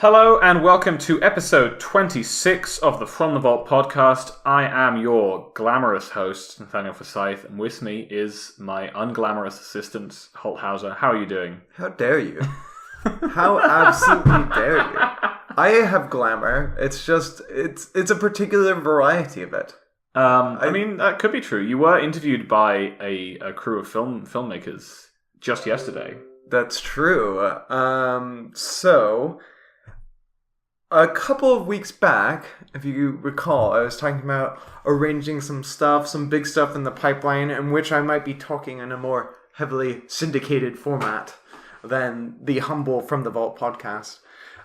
Hello and welcome to episode 26 of the From the Vault podcast. I am your glamorous host, Nathaniel Forsyth, and with me is my unglamorous assistant, Holt Hauser. How are you doing? How dare you? How absolutely dare you? I have glamour. It's just, it's a particular variety of it. I mean, that could be true. You were interviewed by a crew of filmmakers just yesterday. That's true. So, a couple of weeks back, if you recall, I was talking about arranging some big stuff in the pipeline, in which I might be talking in a more heavily syndicated format than the humble From the Vault podcast.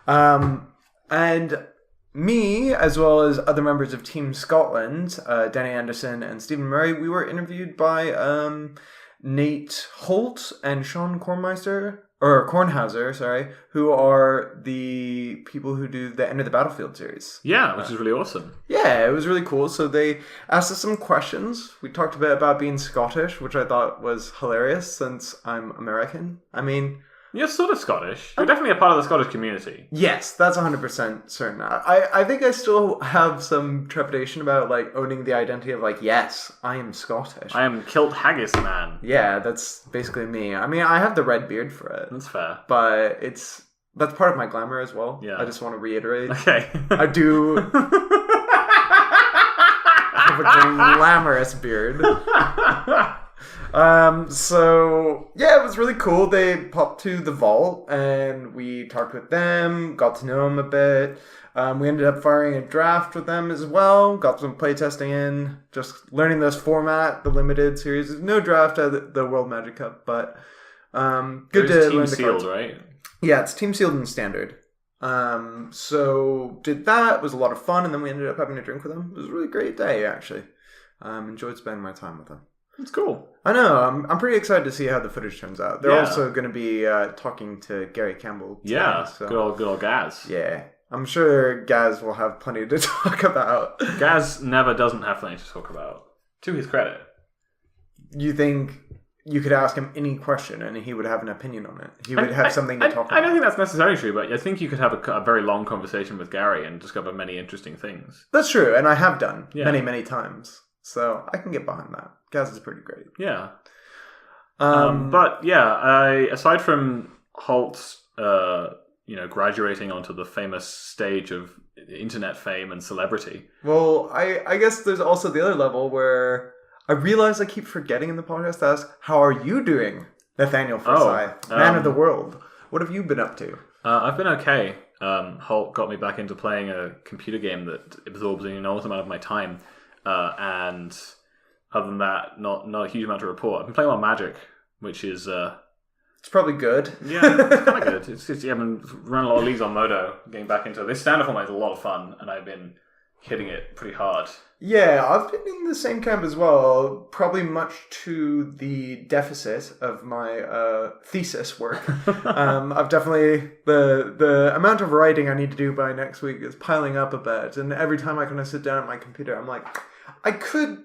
And me, as well as other members of Team Scotland, Danny Anderson and Stephen Murray, we were interviewed by Nate Holt and Sean Kornhauser, who are the people who do the End of the Battlefield series. Yeah, which is really awesome. Yeah, it was really cool. So they asked us some questions. We talked a bit about being Scottish, which I thought was hilarious since I'm American. I mean, you're sort of Scottish. You're definitely a part of the Scottish community. Yes, that's 100% certain. I think I still have some trepidation about, owning the identity of, yes, I am Scottish. I am Kilt Haggis man. Yeah, that's basically me. I mean, I have the red beard for it. That's fair. But that's part of my glamour as well. Yeah. I just want to reiterate. Okay. I do have a glamorous beard. So yeah, it was really cool. They popped to the vault and we talked with them, got to know them a bit. We ended up firing a draft with them as well, got some playtesting in, just learning this format, the limited series. There's no draft at the World Magic Cup, but good to team learn the sealed, cards. Right? Yeah, it's team sealed and standard. So did that, it was a lot of fun, and then we ended up having a drink with them. It was a really great day, actually. Enjoyed spending my time with them. It's cool. I know. I'm pretty excited to see how the footage turns out. They're Yeah. also going to be talking to Gary Campbell today, Yeah, so. good old Gaz. Yeah. I'm sure Gaz will have plenty to talk about. Gaz never doesn't have plenty to talk about, to his credit. You think you could ask him any question and he would have an opinion on it? He would have something to talk about. I don't think that's necessarily true, but I think you could have a very long conversation with Gary and discover many interesting things. That's true, and I have done Yeah. many, many times. So I can get behind that. Gaz is pretty great. Yeah. But yeah, aside from Holt, graduating onto the famous stage of internet fame and celebrity. Well, I guess there's also the other level where I realize I keep forgetting in the podcast to ask, how are you doing, Nathaniel Forsyth, man of the world? What have you been up to? I've been okay. Holt got me back into playing a computer game that absorbs an enormous amount of my time. And other than that, not a huge amount to report. I've been playing a lot of Magic, which is... it's probably good. Yeah, it's kind of good. I've been running a lot of leagues on Modo, getting back into it. This standard format is a lot of fun, and I've been hitting it pretty hard. Yeah, I've been in the same camp as well, probably much to the deficit of my thesis work. I've definitely... The amount of writing I need to do by next week is piling up a bit, and every time I kind of sit down at my computer, I'm like, I could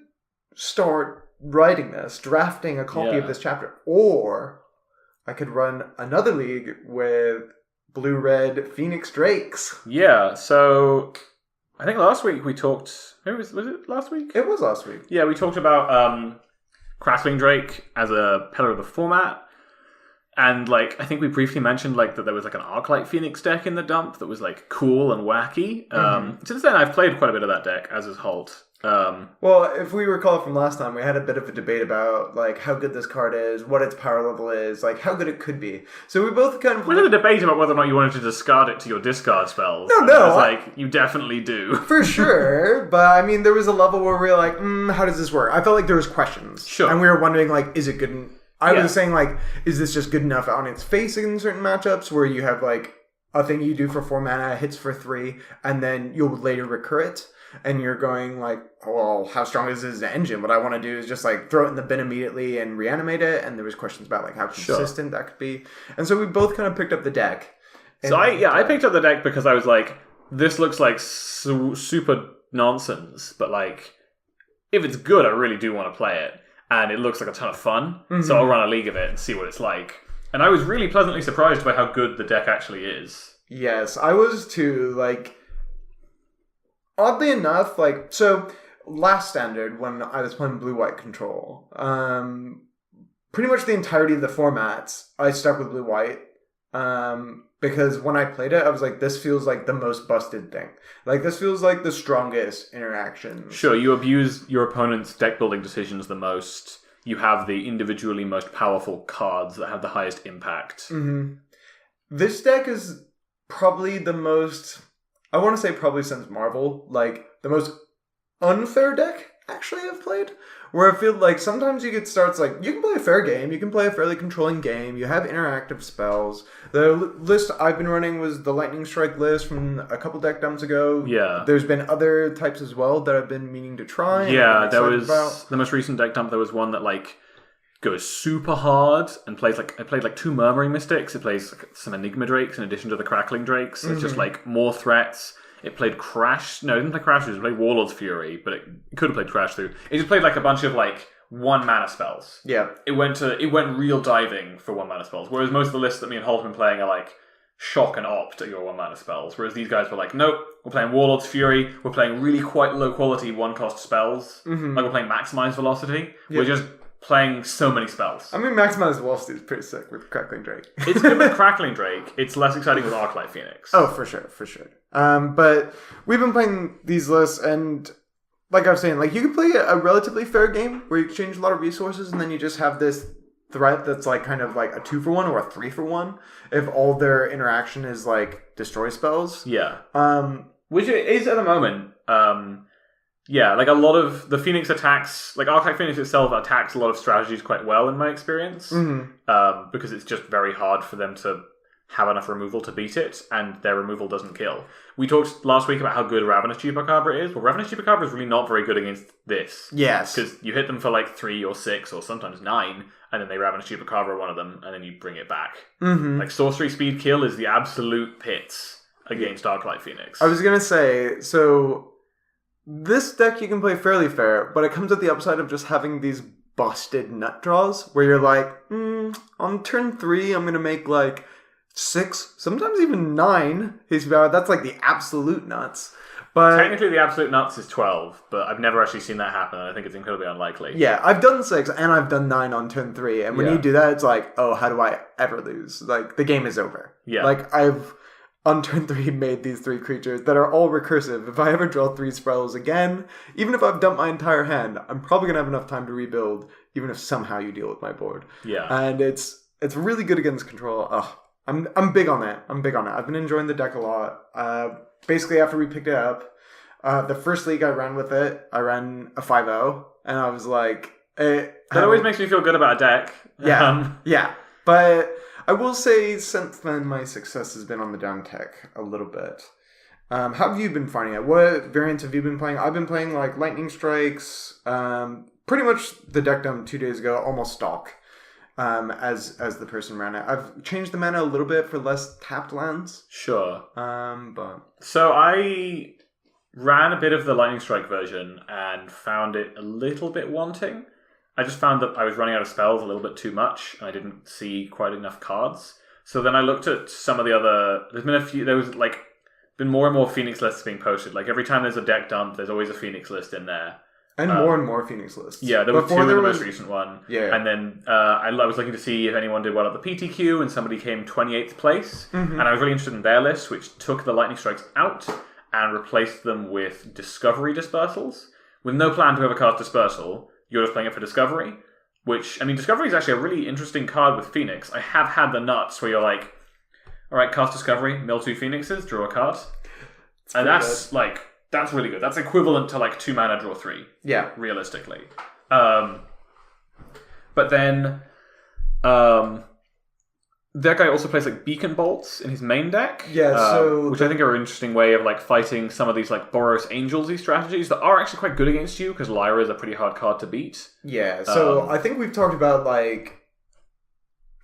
start writing this, drafting a copy of this chapter, or I could run another league with blue-red Phoenix Drakes. Yeah, so I think last week we talked... Was it last week? It was last week. Yeah, we talked about Crackling Drake as a pillar of the format. And I think we briefly mentioned that there was an Arclight Phoenix deck in the dump that was cool and wacky. Since then I've played quite a bit of that deck, as has Holt. Well, if we recall from last time, we had a bit of a debate about how good this card is, what its power level is, how good it could be. So we both kind of... We had a debate about whether or not you wanted to discard it to your discard spells. No. You definitely do. For sure, but I mean, there was a level where we were like, how does this work? I felt like there was questions. Sure. And we were wondering, is it good... I was saying, is this just good enough on its face in certain matchups where you have, a thing you do for 4 mana, hits for 3, and then you'll later recur it? And you're going well, how strong is this engine? What I want to do is just throw it in the bin immediately and reanimate it. And there was questions about how consistent that could be. And so we both kind of picked up the deck. So I picked up the deck because I was like, this looks like super nonsense, but if it's good, I really do want to play it. And it looks like a ton of fun. Mm-hmm. So I'll run a league of it and see what it's like. And I was really pleasantly surprised by how good the deck actually is. Yes, I was too. Like, oddly enough, like, so last standard when I was playing Blue-White Control, pretty much the entirety of the formats, I stuck with Blue-White. Because when I played it, I was like, this feels like the most busted thing. Like, this feels like the strongest interactions. Sure, you abuse your opponent's deck building decisions the most. You have the individually most powerful cards that have the highest impact. Mm-hmm. This deck is probably the most, I want to say probably since Marvel, like, the most unfair deck, actually, I've played. Where I feel like sometimes you get starts like, you can play a fair game, you can play a fairly controlling game, you have interactive spells. The list I've been running was the Lightning Strike list from a couple deck dumps ago. Yeah. There's been other types as well that I've been meaning to try. Yeah, there was the most recent deck dump, there was one that like goes super hard and plays like, it played like 2 Murmuring Mystics, it plays like, some Enigma Drakes in addition to the Crackling Drakes. It's just like more threats. It played Crash. No, it didn't play Crash Through. It played Warlord's Fury, but it could have played Crash Through. It just played like a bunch of like 1 mana spells. Yeah. It went real diving for 1 mana spells. Whereas most of the lists that me and Holt have been playing are like shock and opt at your 1 mana spells. Whereas these guys were like, nope, we're playing Warlord's Fury. We're playing really quite low quality 1-cost spells. Mm-hmm. Like we're playing Maximize Velocity. Yeah. We're just playing so many spells. I mean, Maximize Velocity is pretty sick with Crackling Drake. It's good with Crackling Drake. It's less exciting with Arclight Phoenix. Oh, for sure. But we've been playing these lists, and like I was saying, like you can play a relatively fair game where you exchange a lot of resources, and then you just have this threat that's like kind of like a 2-for-1 or a 3-for-1 if all their interaction is like destroy spells. Yeah. Which it is at the moment. Yeah, like a lot of the Phoenix attacks, like Arclight Phoenix itself attacks a lot of strategies quite well in my experience, because it's just very hard for them to have enough removal to beat it, and their removal doesn't kill. We talked last week about how good Ravenous Chupacabra is. Well, Ravenous Chupacabra is really not very good against this. Yes. Because you hit them for like 3 or 6 or sometimes 9, and then they Ravenous Chupacabra one of them, and then you bring it back. Mm-hmm. Like Sorcery Speed Kill is the absolute pits against Arclight Phoenix. I was going to say, so this deck you can play fairly fair, but it comes at the upside of just having these busted nut draws where you're like, on turn 3, I'm going to make like 6, sometimes even 9 hasty power. That's like the absolute nuts. But technically, the absolute nuts is 12, but I've never actually seen that happen, and I think it's incredibly unlikely. Yeah, I've done 6, and I've done 9 on turn 3, and when you do that, it's like, oh, how do I ever lose? Like, the game is over. Yeah. Like, I've, on turn 3, made these 3 creatures that are all recursive. If I ever draw 3 spells again, even if I've dumped my entire hand, I'm probably going to have enough time to rebuild, even if somehow you deal with my board. Yeah. And it's really good against control. Ugh. I'm big on that. I've been enjoying the deck a lot. Basically, after we picked it up, the first league I ran with it, I ran a 5-0, and I was like... that always makes me feel good about a deck. Yeah, yeah. But I will say, since then, my success has been on the down tech a little bit. How have you been finding it? What variants have you been playing? I've been playing, like, Lightning Strikes, pretty much the deck dump 2 days ago, almost stock. As the person ran it. I've changed the mana a little bit for less tapped lands. Sure. But so I ran a bit of the Lightning Strike version and found it a little bit wanting. I just found that I was running out of spells a little bit too much, and I didn't see quite enough cards. So then I looked at some of the other... There was like been more and more Phoenix lists being posted. Like every time there's a deck dump, there's always a Phoenix list in there. And more Phoenix lists. Yeah, there were 2 in the most recent one. Yeah. And then I was looking to see if anyone did well at the PTQ, and somebody came 28th place. Mm-hmm. And I was really interested in their list, which took the Lightning Strikes out and replaced them with Discovery Dispersals. With no plan to ever cast Dispersal, you're just playing it for Discovery. Which, I mean, Discovery is actually a really interesting card with Phoenix. I have had the nuts where you're like, alright, cast Discovery, mill 2 Phoenixes, draw a card. And that's like... That's really good. That's equivalent to like 2 mana, draw 3. Yeah. Realistically. But then that guy also plays like Beacon Bolts in his main deck. Yeah, which I think are an interesting way of like fighting some of these like Boros Angels-y strategies that are actually quite good against you, because Lyra is a pretty hard card to beat. Yeah, so I think we've talked about like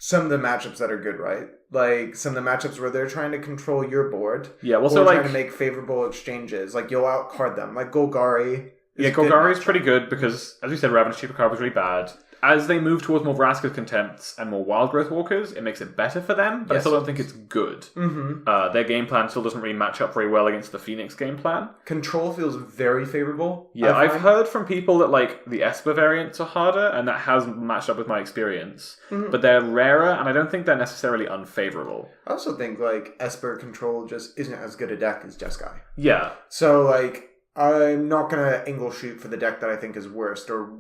some of the matchups that are good, right? Like some of the matchups where they're trying to control your board. Yeah, well, so like trying to make favorable exchanges. Like you'll outcard them. Like Golgari. Yeah, Golgari is pretty good because, as we said, Ravenous Chupacabra is really bad. as they move towards more Vraska's Contempts and more Wild Growth Walkers, it makes it better for them, but I still don't think it's good. Mm-hmm. Their game plan still doesn't really match up very well against the Phoenix game plan. Control feels very favorable. Yeah, I've heard from people that like the Esper variants are harder, and that hasn't matched up with my experience. Mm-hmm. But they're rarer, and I don't think they're necessarily unfavorable. I also think like Esper Control just isn't as good a deck as Jeskai. Yeah. So like I'm not gonna angle shoot for the deck that I think is worst or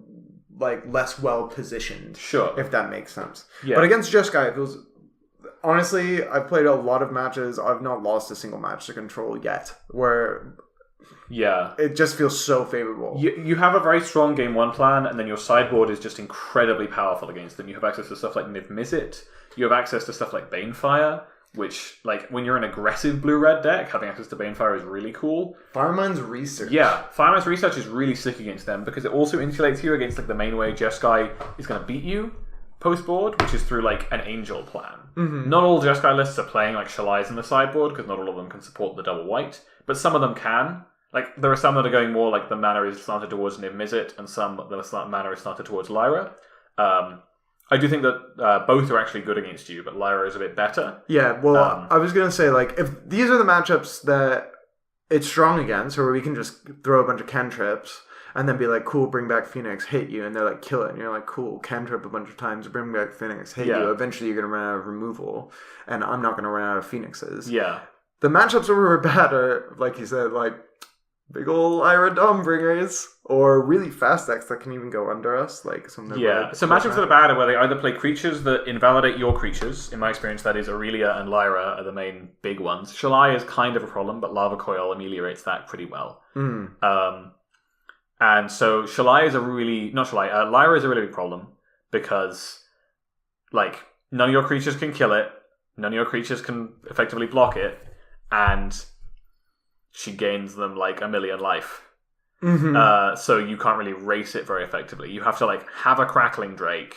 like less well positioned. Sure. If that makes sense. Yeah. But against Jeskai, it feels honestly, I've played a lot of matches. I've not lost a single match to Control yet. Where it just feels so favorable. You have a very strong game one plan, and then your sideboard is just incredibly powerful against them. You have access to stuff like Niv-Mizzet. You have access to stuff like Banefire, which, like, when you're an aggressive blue-red deck, having access to Banefire is really cool. Firemind's Research. Yeah, Firemind's Research is really sick against them, because it also insulates you against, like, the main way Jeskai is going to beat you post-board, which is through, like, an Angel plan. Mm-hmm. Not all Jeskai lists are playing, like, Shalais in the sideboard, because not all of them can support the double white, but some of them can. Like, there are some that are going more, like, the mana is slanted towards Niv-Mizzet, and some that the mana is slanted towards Lyra. I do think that both are actually good against you, but Lyra is a bit better. Yeah, well, I was going to say, like, if these are the matchups that it's strong against, or we can just throw a bunch of cantrips and then be like, cool, bring back Phoenix, hit you, and they're like, kill it. And you're like, cool, cantrip a bunch of times, bring back Phoenix, hit you. Eventually you're going to run out of removal, and I'm not going to run out of Phoenixes. Yeah. The matchups where we're bad are, like you said, like, big ol' Ira Dawmbringers, or really fast decks that can even go under us, like some of the so matchups that are bad are where they either play creatures that invalidate your creatures. In my experience, that is Aurelia and Lyra are the main big ones. Shalai is kind of a problem, but Lava Coil ameliorates that pretty well. And so Lyra is a really big problem, because, like, none of your creatures can kill it, none of your creatures can effectively block it, and she gains them like a million life. So you can't really race it very effectively. You have to like have a Crackling Drake,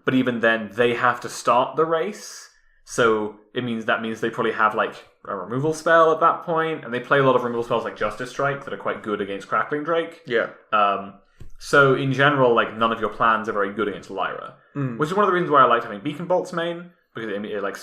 but even then they have to start the race. So that means they probably have like a removal spell at that point, and they play a lot of removal spells like Justice Strike that are quite good against Crackling Drake. Yeah. So in general, like none of your plans are very good against Lyra, which is one of the reasons why I like having Beacon Bolts main, because it like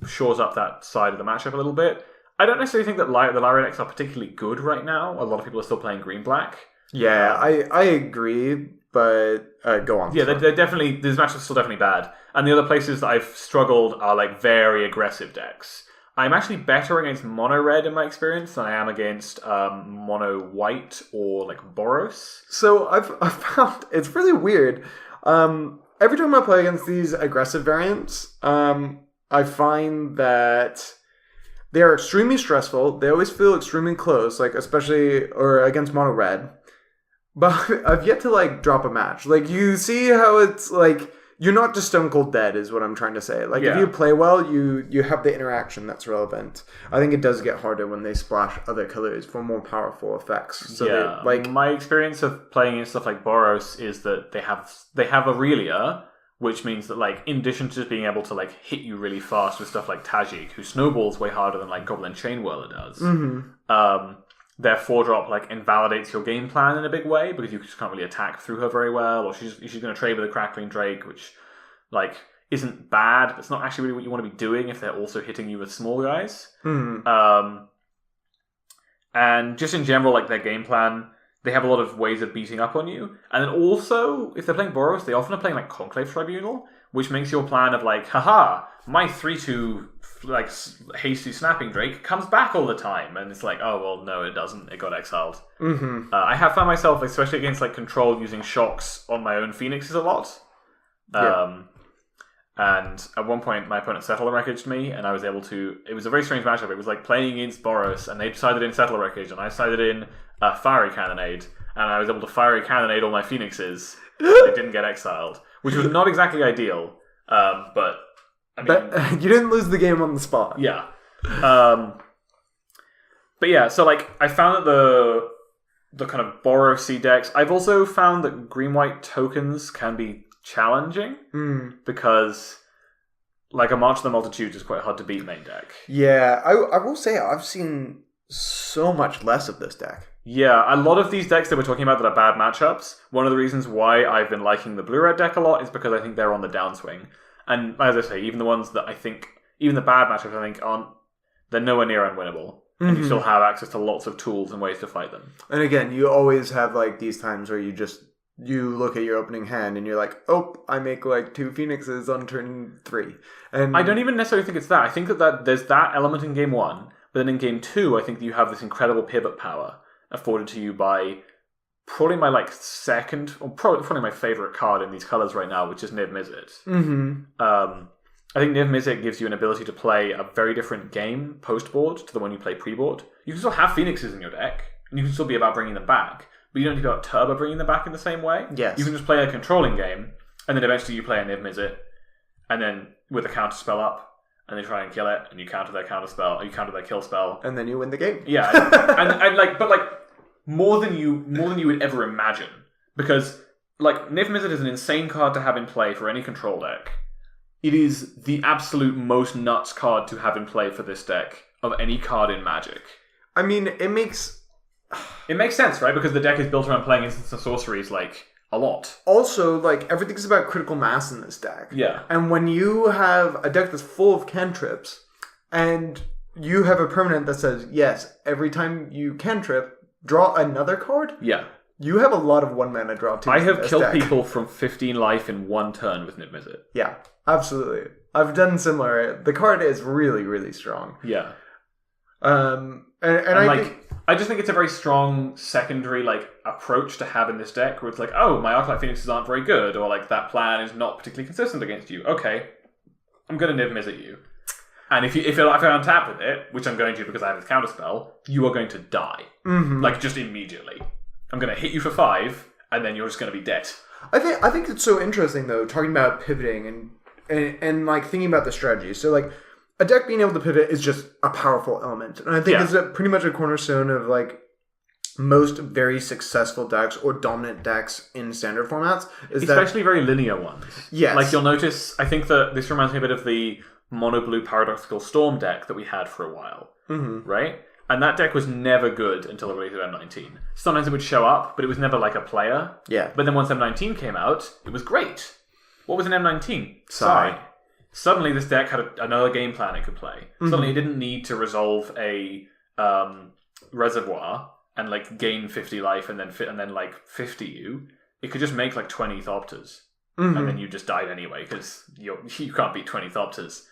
shores up that side of the matchup a little bit. I don't necessarily think that the Lyra decks are particularly good right now. A lot of people are still playing green-black. Yeah, I agree, but go on. Yeah, they're definitely... These matchups are still definitely bad. And the other places that I've struggled are like very aggressive decks. I'm actually better against mono-red in my experience than I am against mono-white or like Boros. So I've found... It's really weird. Every time I play against these aggressive variants, I find that they are extremely stressful. They always feel extremely close, like especially or against mono red. But I've yet to like drop a match. Like you see how it's like you're not just stone cold dead is what I'm trying to say. Like if you play well, you have the interaction that's relevant. I think it does get harder when they splash other colors for more powerful effects. So like my experience of playing in stuff like Boros is that they have Aurelia, which means that, like, in addition to just being able to, like, hit you really fast with stuff like Tajik, who snowballs way harder than, like, Goblin Chainwhirler does, their 4-drop, like, invalidates your game plan in a big way, because you just can't really attack through her very well, or she's going to trade with a Crackling Drake, which, like, isn't bad, but it's not actually really what you want to be doing if they're also hitting you with small guys. And just in general, like, their game plan... They have a lot of ways of beating up on you. And then also, if they're playing Boros, they often are playing like Conclave Tribunal, which makes your plan of like, haha, my 3-2 like hasty Snapping Drake comes back all the time. And it's like, oh, well, no, it doesn't. It got exiled. I have found myself, especially against like Control, using shocks on my own Phoenixes a lot. And at one point, my opponent Settler Wreckaged me, and I was able to... It was a very strange matchup. It was like playing against Boros, and they decided in Settler Wreckage, and I decided in Fiery Cannonade, and I was able to Fiery Cannonade all my Phoenixes. They didn't get exiled, which was not exactly ideal, but... I mean, you didn't lose the game on the spot. Yeah. But yeah, so like, I found that the kind of Boros-y decks... I've also found that green-white tokens can be challenging because like a March of the Multitudes is quite hard to beat main deck. Yeah, I will say I've seen so much less of this deck. Yeah, a lot of these decks that we're talking about that are bad matchups, one of the reasons why I've been liking the blue-red deck a lot is because I think they're on the downswing. And as I say, even the ones that I think, even the bad matchups I think they're nowhere near unwinnable. And you still have access to lots of tools and ways to fight them. And again, you always have like these times where you look at your opening hand and you're like, oh, I make like 2 Phoenixes on turn 3. And I don't even necessarily think it's that. I think that there's that element in game 1, but then in game 2, I think that you have this incredible pivot power afforded to you by probably my like second, or probably my favorite card in these colors right now, which is Niv Mizzet. I think Niv Mizzet gives you an ability to play a very different game post-board to the one you play pre-board. You can still have Phoenixes in your deck, and you can still be about bringing them back, but you don't need to be about Turbo bringing them back in the same way. Yes. You can just play a controlling game, and then eventually you play a Niv Mizzet, and then with a counter spell up, and they try and kill it, and you counter their counter spell, or you counter their kill spell. And then you win the game. Yeah. and like, but like, more than you would ever imagine. Because, like, Niv Mizzet is an insane card to have in play for any control deck. It is the absolute most nuts card to have in play for this deck of any card in Magic. I mean, it makes sense, right? Because the deck is built around playing instants and sorceries, like, a lot. Also, like, everything's about critical mass in this deck. Yeah. And when you have a deck that's full of cantrips, and you have a permanent that says, yes, every time you cantrip, draw another card? Yeah. You have a lot of 1-mana draw too. I have killed people from 15 life in 1 turn with Niv Mizzet. Yeah, absolutely. I've done similar. The card is really, really strong. Yeah. And I just think it's a very strong secondary like approach to have in this deck where it's like, oh, my Arclight Phoenixes aren't very good, or like that plan is not particularly consistent against you. Okay, I'm going to Niv Mizzet you. And if I untap with it, which I'm going to because I have this counterspell, you are going to die. Like, just immediately. I'm going to hit you for 5, and then you're just going to be dead. I think it's so interesting, though, talking about pivoting and like, thinking about the strategy. So, like, a deck being able to pivot is just a powerful element. And I think it's pretty much a cornerstone of, like, most very successful decks or dominant decks in standard formats. Especially very linear ones. Yes. Like, you'll notice, I think that this reminds me a bit of the mono-blue Paradoxical Storm deck that we had for a while, right? And that deck was never good until the release of M19. Sometimes it would show up, but it was never like a player. Yeah. But then once M19 came out, it was great. What was an M19? Sigh. Suddenly this deck had another game plan it could play. Suddenly it didn't need to resolve a reservoir and like gain 50 life and then like 50 you. It could just make like 20 Thopters. And then you just died anyway because you can't beat 20 Thopters.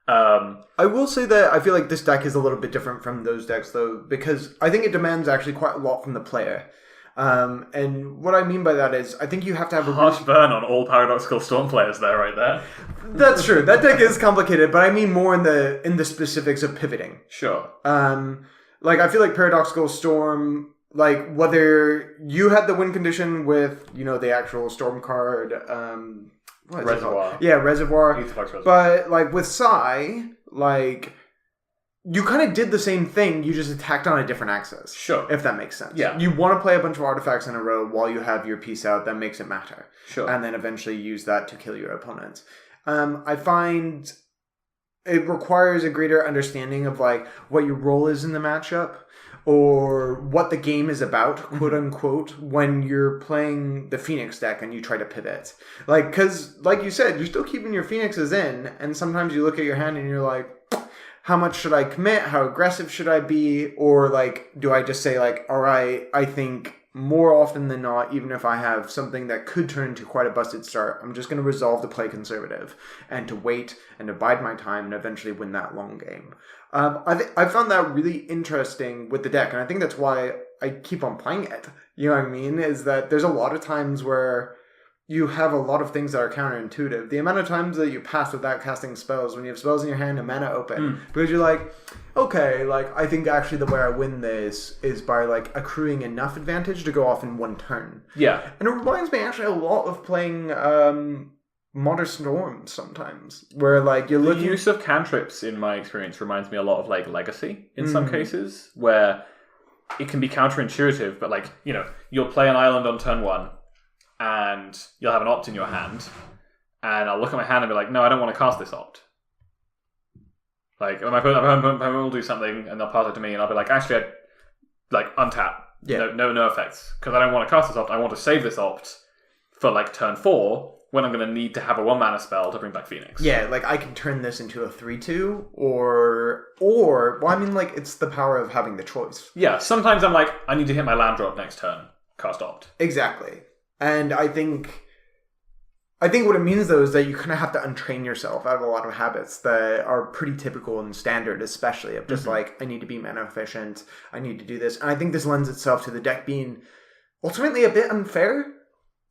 I will say that I feel like this deck is a little bit different from those decks, though, because I think it demands actually quite a lot from the player. And what I mean by that is, I think you have to have a harsh burn on all Paradoxical Storm players there, right there. That's true. That deck is complicated, but I mean more in the specifics of pivoting. Sure. Like, I feel like Paradoxical Storm, like, whether you had the win condition with, you know, the actual Storm card, Reservoir. Yeah, Reservoir. But, like, with Psy, like, you kind of did the same thing, you just attacked on a different axis. Sure. If that makes sense. Yeah. You want to play a bunch of artifacts in a row while you have your piece out, that makes it matter. Sure. And then eventually use that to kill your opponents. I find it requires a greater understanding of, like, what your role is in the matchup, or what the game is about, quote unquote, when you're playing the Phoenix deck and you try to pivot. Like, because, like you said, you're still keeping your Phoenixes in, and sometimes you look at your hand and you're like, how much should I commit? How aggressive should I be? Or, like, do I just say, like, all right, I think more often than not, even if I have something that could turn into quite a busted start, I'm just going to resolve to play conservative and to wait and to bide my time and eventually win that long game. I found that really interesting with the deck, and I think that's why I keep on playing it. You know what I mean? Is that there's a lot of times where you have a lot of things that are counterintuitive. The amount of times that you pass without casting spells, when you have spells in your hand and mana open, because you're like, okay, like, I think actually the way I win this is by, like, accruing enough advantage to go off in one turn. Yeah. And it reminds me actually a lot of playing Modern Storm sometimes, where, like, you're looking... The use of cantrips, in my experience, reminds me a lot of, like, Legacy in some cases, where it can be counterintuitive, but, like, you know, you'll play an island on turn 1, and you'll have an opt in your hand, and I'll look at my hand and be like, no, I don't want to cast this opt. Like, my opponent will do something, and they'll pass it to me, and I'll be like, actually, I'd, like, untap Yeah. No effects. Because I don't want to cast this opt. I want to save this opt for like turn 4 when I'm going to need to have a 1-mana spell to bring back Phoenix. Yeah, like I can turn this into a 3/2 or well, I mean, like it's the power of having the choice. Yeah, sometimes I'm like, I need to hit my land drop next turn. Cast opt. Exactly. And I think what it means though is that you kind of have to untrain yourself out of a lot of habits that are pretty typical and standard, especially of just like, I need to be mana efficient, I need to do this. And I think this lends itself to the deck being ultimately a bit unfair.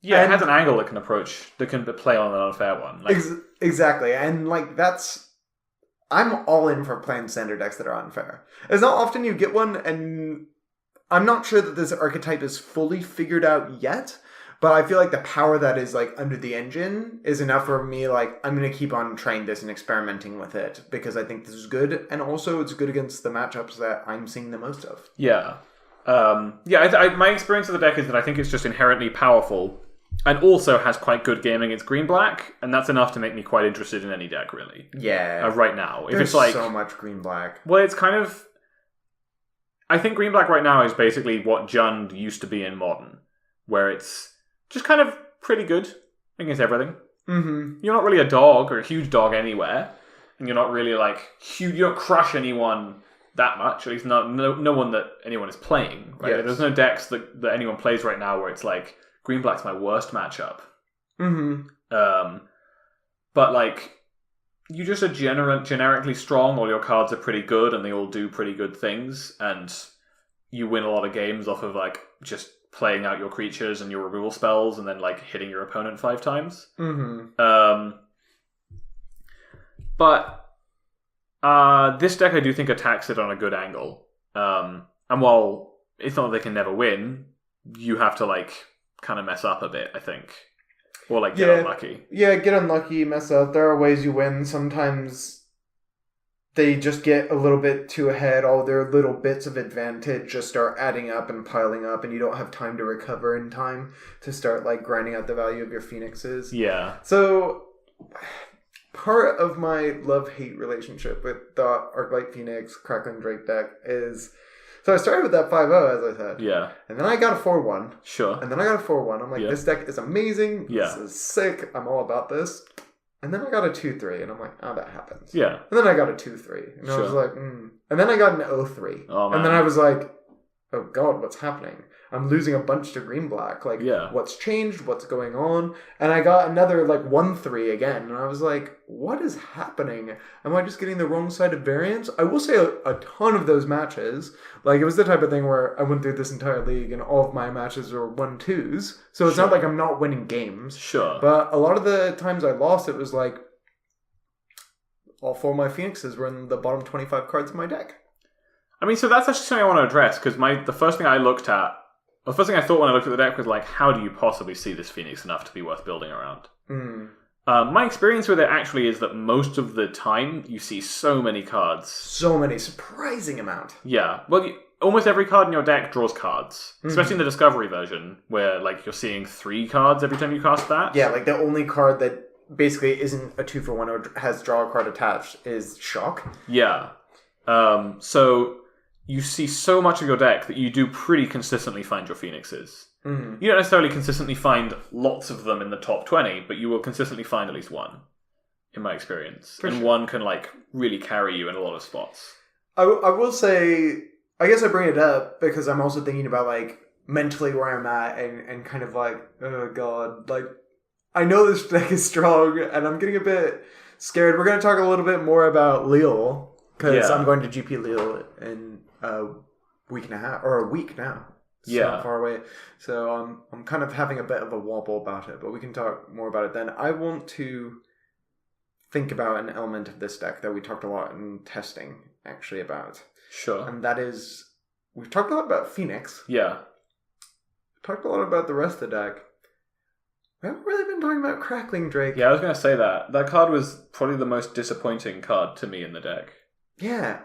Yeah, it has an angle that can play on an unfair one. Like, exactly. And like I'm all in for playing standard decks that are unfair. It's not often you get one, and I'm not sure that this archetype is fully figured out yet, but I feel like the power that is like under the engine is enough for me. Like, I'm going to keep on trying this and experimenting with it because I think this is good. And also it's good against the matchups that I'm seeing the most of. Yeah. My experience of the deck is that I think it's just inherently powerful and also has quite good game against green-black, and that's enough to make me quite interested in any deck, really. Yeah. Right now. If There's it's like so much green-black. Well, it's kind of... I think green-black right now is basically what Jund used to be in Modern, where it's just kind of pretty good against everything. Mm-hmm. You're not really a dog or a huge dog anywhere, and you're not really like huge. You don't crush anyone that much. At least no one that anyone is playing. Right? Yes. There's no decks that anyone plays right now where it's like green-black's my worst matchup. Mm-hmm. But like, you just are generically strong. All your cards are pretty good, and they all do pretty good things, and you win a lot of games off of like just playing out your creatures and your removal spells, and then like hitting your opponent 5 times. Mm-hmm. But this deck I do think attacks it on a good angle. And while it's not that they can never win, you have to like kind of mess up a bit, I think. Or like get unlucky. Yeah, get unlucky, mess up. There are ways you win. Sometimes they just get a little bit too ahead. All their little bits of advantage just start adding up and piling up, and you don't have time to recover in time to start like grinding out the value of your phoenixes. Yeah. So part of my love-hate relationship with the Arclight Phoenix Crackling Drake deck is... So I started with that 5-0, as I said. Yeah. And then I got a 4-1. Sure. And then I got a 4-1. I'm like, this deck is amazing. Yeah. This is sick. I'm all about this. And then I got a 2-3. And I'm like, oh, that happens. Yeah. And then I got a 2-3. And I was like, And then I got an 0-3. Oh, man. And then I was like, oh, God, what's happening? I'm losing a bunch to green-black. Like, what's changed? What's going on? And I got another, like, 1-3 again. And I was like, what is happening? Am I just getting the wrong side of variance? I will say a ton of those matches, like, it was the type of thing where I went through this entire league and all of my matches were 1-2s. So it's not like I'm not winning games. Sure. But a lot of the times I lost, it was like, all 4 of my Phoenixes were in the bottom 25 cards of my deck. I mean, so that's actually something I want to address, because the first thing I thought when I looked at the deck was like, how do you possibly see this Phoenix enough to be worth building around? My experience with it actually is that most of the time you see so many cards. So many. Surprising amount. Yeah. Well, almost every card in your deck draws cards. Especially in the Discovery version, where like you're seeing 3 cards every time you cast that. Yeah, like the only card that basically isn't a 2-for-1 or has draw a card attached is Shock. Yeah. So... you see so much of your deck that you do pretty consistently find your Phoenixes. You don't necessarily consistently find lots of them in the top 20, but you will consistently find at least one, in my experience. One can like really carry you in a lot of spots. I will say, I guess I bring it up because I'm also thinking about like mentally where I'm at and kind of like, oh God, like I know this deck is strong and I'm getting a bit scared. We're going to talk a little bit more about Lille because I'm going to GP Lille in a week and a half, or a week now. It's not far away. So I'm kind of having a bit of a wobble about it, but we can talk more about it then. I want to think about an element of this deck that we talked a lot in testing, actually, about. Sure. And that is, we've talked a lot about Phoenix. Yeah. We've talked a lot about the rest of the deck. We haven't really been talking about Crackling Drake. Yeah, I was going to say that. That card was probably the most disappointing card to me in the deck. Yeah,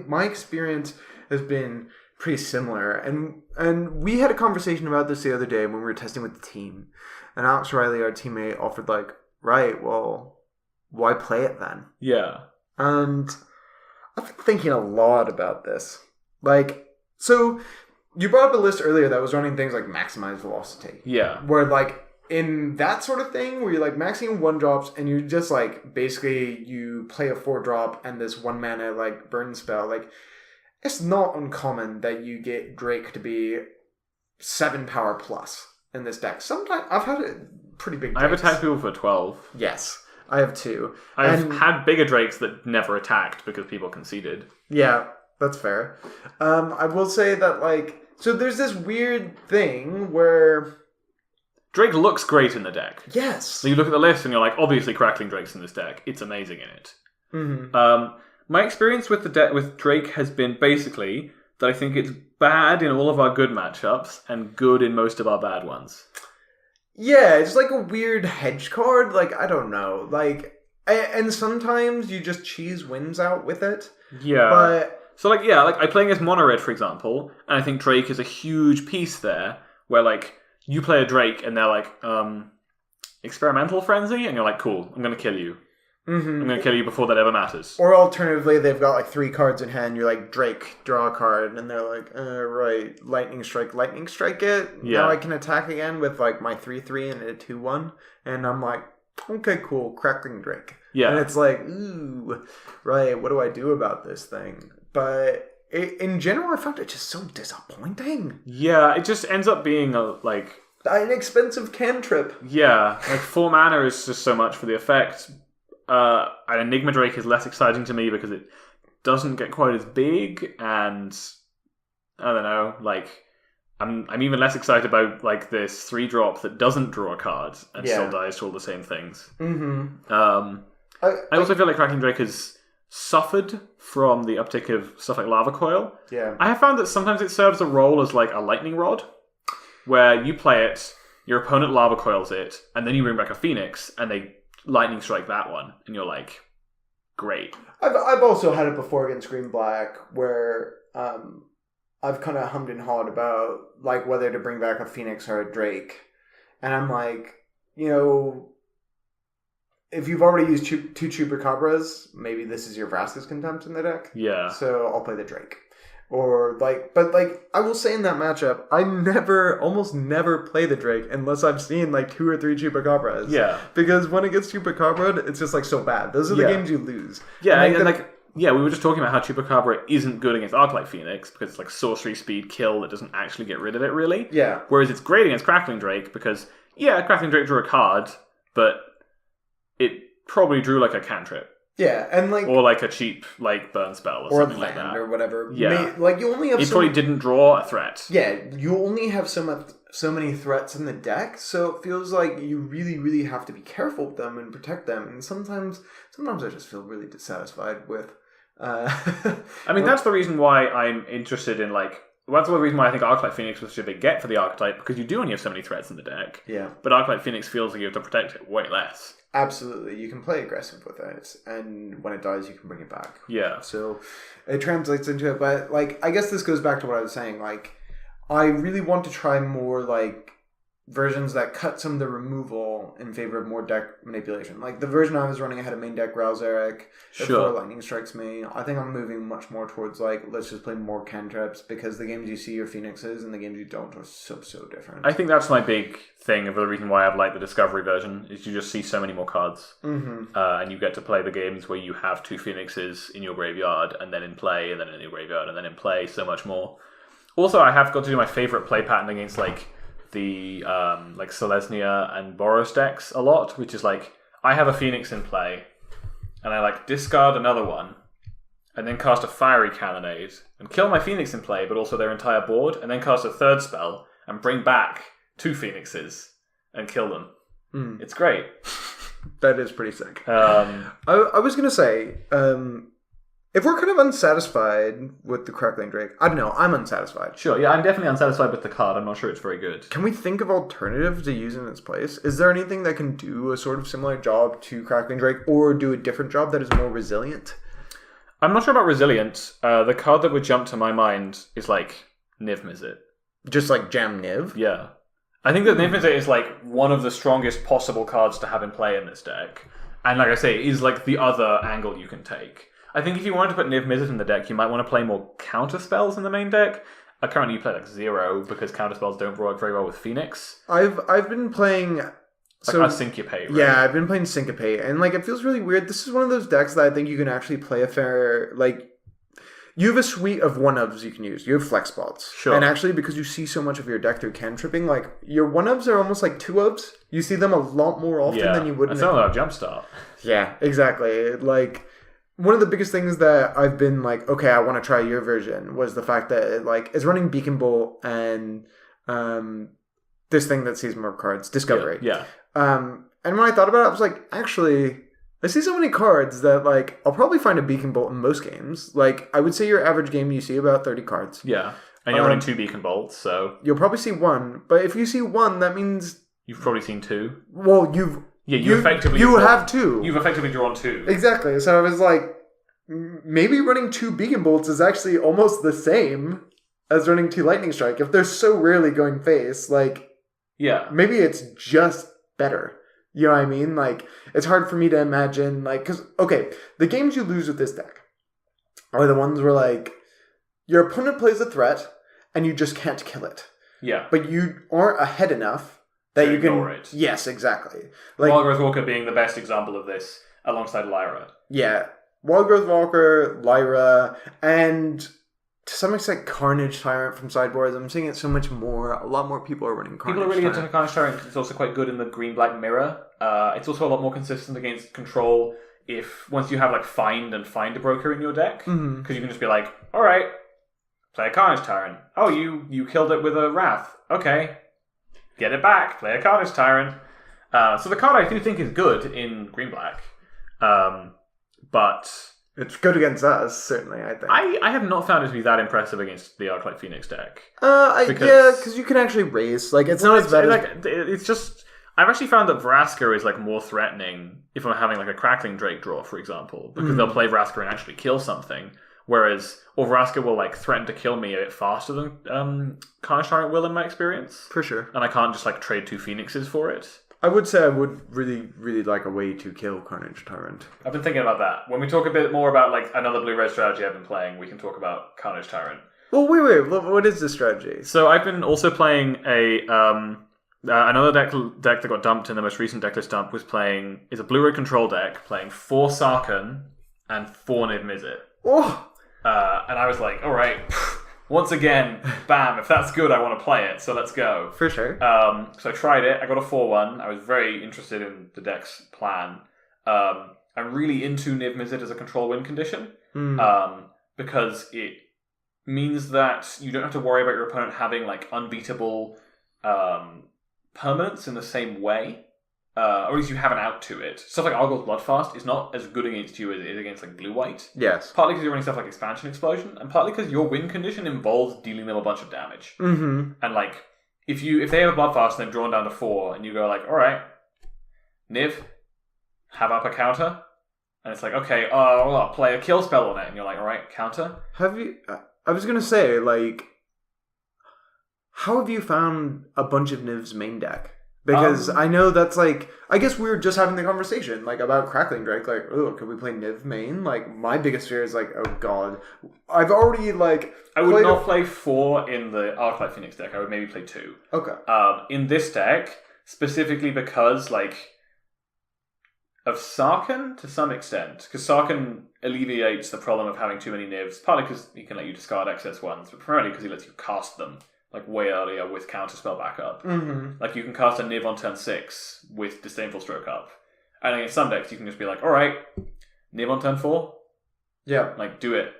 my experience has been pretty similar, and we had a conversation about this the other day when we were testing with the team, and Alex Riley, our teammate, offered like, right, well, why play it then? Yeah. And I've been thinking a lot about this. Like, so you brought up a list earlier that was running things like maximize velocity. Yeah. Where, like, in that sort of thing, where you're, like, maxing 1-drops, and you just, like, basically, you play a 4-drop and this 1-mana, like, burn spell, like, it's not uncommon that you get Drake to be 7 power plus in this deck. Sometimes, I've had it pretty big Drakes. I've attacked people for 12. Yes, I have 2. I've had bigger Drakes that never attacked because people conceded. Yeah, that's fair. I will say that, like, so there's this weird thing where Drake looks great in the deck. Yes. So you look at the list and you're like, obviously Crackling Drake's in this deck. It's amazing in it. Mm-hmm. My experience with the deck with Drake has been basically that I think it's bad in all of our good matchups and good in most of our bad ones. Yeah, it's like a weird hedge card. Like, I don't know. Like, and sometimes you just cheese wins out with it. Yeah. But so, like, yeah, like, I play against Mono Red, for example, and I think Drake is a huge piece there, where, like, you play a Drake, and they're like, Experimental Frenzy? And you're like, cool, I'm going to kill you. Mm-hmm. I'm going to kill you before that ever matters. Or alternatively, they've got, like, 3 cards in hand, you're like, Drake, draw a card, and they're like, right, Lightning Strike it. Yeah. Now I can attack again with, like, my 3/3 and a 2/1, and I'm like, okay, cool, Crackling Drake. Yeah. And it's like, ooh, right, what do I do about this thing? But in general, I found it just so disappointing. Yeah, it just ends up being An expensive cantrip. Yeah, like 4 mana is just so much for the effect. An Enigma Drake is less exciting to me because it doesn't get quite as big, and I don't know, like I'm even less excited about like this 3-drop that doesn't draw a card and still dies to all the same things. Mm-hmm. I also feel like Crackling Drake has suffered from the uptick of stuff like Lava Coil. Yeah. I have found that sometimes it serves a role as like a lightning rod, where you play it, your opponent Lava Coils it, and then you bring back a Phoenix, and they lightning strike that one, and you're like, great. I've also had it before against Green Black, where I've kind of hummed and hawed about like whether to bring back a Phoenix or a Drake, and I'm like, you know, if you've already used 2 Chupacabras, maybe this is your Vraska's Contempt in the deck. Yeah. So I'll play the Drake. Or like, but like, I will say in that matchup, I almost never play the Drake unless I've seen like 2 or 3 Chupacabras. Yeah. Because when it gets Chupacabra'd, it's just like so bad. Those are the games you lose. Yeah, and we were just talking about how Chupacabra isn't good against Arclight Phoenix because it's like sorcery speed kill that doesn't actually get rid of it really. Yeah. Whereas it's great against Crackling Drake because, Crackling Drake drew a card, but it probably drew like a cantrip. Yeah, and like... Or like a cheap like burn spell or something like that. Or whatever. Yeah. Like you only have It probably didn't draw a threat. Yeah, you only have so many threats in the deck, so it feels like you really, really have to be careful with them and protect them. And sometimes I just feel really dissatisfied with... I mean, that's the reason why I'm interested in like... Well, that's the reason why I think Arclight Phoenix was such a big get for the archetype, because you do only have so many threats in the deck. Yeah. But Arclight Phoenix feels like you have to protect it way less. Absolutely. You can play aggressive with it, and when it dies, you can bring it back. Yeah. So it translates into it, but like, I guess this goes back to what I was saying. Like, I really want to try more like versions that cut some of the removal in favor of more deck manipulation. Like the version I was running, I had a main deck Rouse Eric. Before Lightning Strikes Me. I think I'm moving much more towards like, let's just play more cantrips, because the games you see your Phoenixes and the games you don't are so different. I think that's my big thing of the reason why I've liked the Discovery version, is you just see so many more cards. Mm-hmm. And you get to play the games where you have 2 Phoenixes in your graveyard, and then in play, and then in your graveyard, and then in play, so much more. Also, I have got to do my favourite play pattern against like the like Selesnya and Boros decks a lot, which is like, I have a Phoenix in play, and I like discard another one, and then cast a Fiery Cannonade, and kill my Phoenix in play, but also their entire board, and then cast a 3rd spell, and bring back 2 Phoenixes, and kill them. Mm. It's great. That is pretty sick. I was going to say, if we're kind of unsatisfied with the Crackling Drake, I don't know, I'm unsatisfied. Sure, yeah, I'm definitely unsatisfied with the card. I'm not sure it's very good. Can we think of alternatives to use in its place? Is there anything that can do a sort of similar job to Crackling Drake, or do a different job that is more resilient? I'm not sure about resilient. The card that would jump to my mind is like Niv Mizzet. Just like Jam Niv? Yeah. I think that Niv Mizzet is like one of the strongest possible cards to have in play in this deck. And like I say, is like the other angle you can take. I think if you wanted to put Niv Mizzet in the deck, you might want to play more counter spells in the main deck. Currently you play like 0 because counterspells don't work very well with Phoenix. I've been playing... Like Syncopate, right? Yeah, I've been playing Syncopate, and like it feels really weird. This is one of those decks that I think you can actually play a fair... Like, you have a suite of 1-ofs you can use. You have flex spots. Sure. And actually, because you see so much of your deck through cantripping, like, your 1-ofs are almost like 2-ofs. You see them a lot more often than you would in a Jumpstart. Yeah, exactly. Like, one of the biggest things that I've been like, okay, I want to try your version, was the fact that it, like, it's running Beacon Bolt and this thing that sees more cards, Discovery. Yeah. And when I thought about it, I was like, actually... I see so many cards that, like, I'll probably find a Beacon Bolt in most games. Like, I would say your average game, you see about 30 cards. Yeah. And you're running 2 Beacon Bolts, so... You'll probably see 1. But if you see 1, that means... You've probably seen 2. Well, you effectively... You have 2. You've effectively drawn 2. Exactly. So I was like, maybe running 2 Beacon Bolts is actually almost the same as running 2 Lightning Strike. If they're so rarely going face, like... Yeah. Maybe it's just better. You know what I mean? Like, it's hard for me to imagine, like, because, okay, the games you lose with this deck are the ones where, like, your opponent plays a threat and you just can't kill it. Yeah. But you aren't ahead enough that you can... ignore it. Yes, exactly. Like, Wildgrowth Walker being the best example of this, alongside Lyra. Yeah. Wildgrowth Walker, Lyra, and... to some extent, Carnage Tyrant from sideboards. I'm seeing it so much more. A lot more people are running Carnage Tyrant. People are really Tyrant. into Carnage Tyrant because it's also quite good in the green-black mirror. It's also a lot more consistent against control once you have like Find and Find a Broker in your deck. Because you can just be like, alright, play a Carnage Tyrant. Oh, you killed it with a Wrath. Okay. Get it back. Play a Carnage Tyrant. So the card I do think is good in green-black. But... It's good against us, certainly, I think. I have not found it to be that impressive against the Arclight Phoenix deck. Because you can actually race. Like, it's not as bad as... It's just... I've actually found that Vraska is, like, more threatening if I'm having, like, a Crackling Drake draw, for example. Because they'll play Vraska and actually kill something. Whereas... Or Vraska will, like, threaten to kill me a bit faster than Carnage Tyrant will, in my experience. For sure. And I can't just, like, trade 2 Phoenixes for it. I would say I would really, really like a way to kill Carnage Tyrant. I've been thinking about that. When we talk a bit more about, like, another blue-red strategy I've been playing, we can talk about Carnage Tyrant. Well, wait. What is the strategy? So I've been also playing another deck that got dumped in the most recent decklist dump is a blue-red control deck playing 4 Sarkhan and 4 Niv Mizzet. Oh! And I was like, alright, once again, bam, if that's good, I want to play it, so let's go. For sure. So I tried it, I got a 4-1, I was very interested in the deck's plan. I'm really into Niv Mizzet as a control win condition, because it means that you don't have to worry about your opponent having like unbeatable permanents in the same way. Or at least you have an out to it. Stuff like Argyl's Bloodfast is not as good against you as it is against like blue-white. Yes. Partly because you're running stuff like Expansion Explosion, and partly because your win condition involves dealing them a bunch of damage. Mm-hmm. And like, if they have a Bloodfast and they've drawn down to 4, and you go like, alright, Niv, have up a counter. And it's like, okay, I'll play a kill spell on it. And you're like, alright, counter. I was going to say, like, how have you found a bunch of Niv's main deck? Because I know that's like, I guess we were just having the conversation, like, about Crackling Drake, like, oh, could we play Niv main? Like, my biggest fear is like, oh god. I've already, like... I would not play 4 in the Arclight Phoenix deck, I would maybe play 2. Okay. In this deck, specifically because, like, of Sarkhan to some extent, because Sarkhan alleviates the problem of having too many Nivs, partly because he can let you discard excess ones, but primarily because he lets you cast them. Like, way earlier with counterspell backup. Mm-hmm. Like, you can cast a Niv on turn 6 with Disdainful Stroke up. And in some decks, you can just be like, alright, Niv on turn 4? Yeah. Like, do it.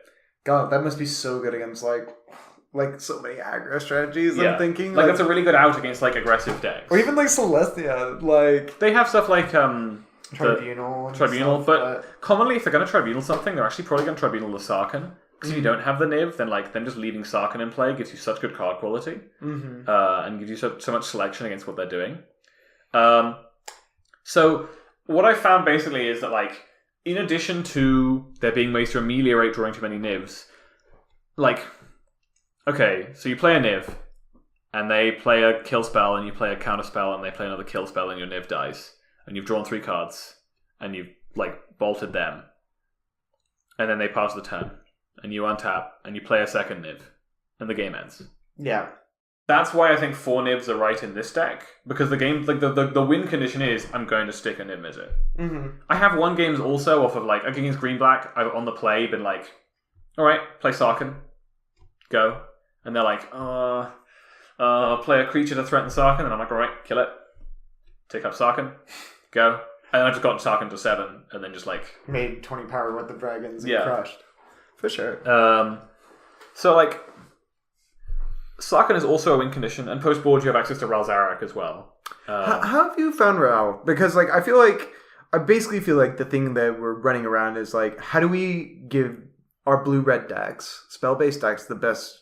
God, that must be so good against, like so many aggro strategies, yeah. I'm thinking. Like, that's a really good out against, like, aggressive decks. Or even, like, Celestia, like... They have stuff like, Tribunal. But commonly, if they're going to Tribunal something, they're actually probably going to Tribunal the Sarkhan. Because if you don't have the Niv, then like them just leaving Sarkhan in play gives you such good card quality, and gives you so much selection against what they're doing. So what I found basically is that like in addition to there being ways to ameliorate drawing too many Nivs, like okay, so you play a Niv, and they play a kill spell, and you play a counter spell, and they play another kill spell, and your Niv dies, and you've drawn 3 cards, and you've like bolted them, and then they pass the turn. And you untap, and you play a second Niv. and the game ends. Yeah. That's why I think 4 nibs are right in this deck, because the game, like the win condition is I'm going to stick a nib Izzet. Mm-hmm. I have won games also off of like against green black. I've on the play been like, all right, play Sarkhan, go, and they're like, play a creature to threaten Sarkhan, and I'm like, all right, kill it, take up Sarkhan, go, and I just got Sarkhan to 7, and then just like made 20 power worth of dragons and Yeah. crushed. For sure. So like. Sarkhan is also a win condition, and post-board you have access to Ralzarak as well. How have you found Ral? Because like I basically feel like the thing that we're running around is like, how do we give our blue-red decks, spell-based decks, the best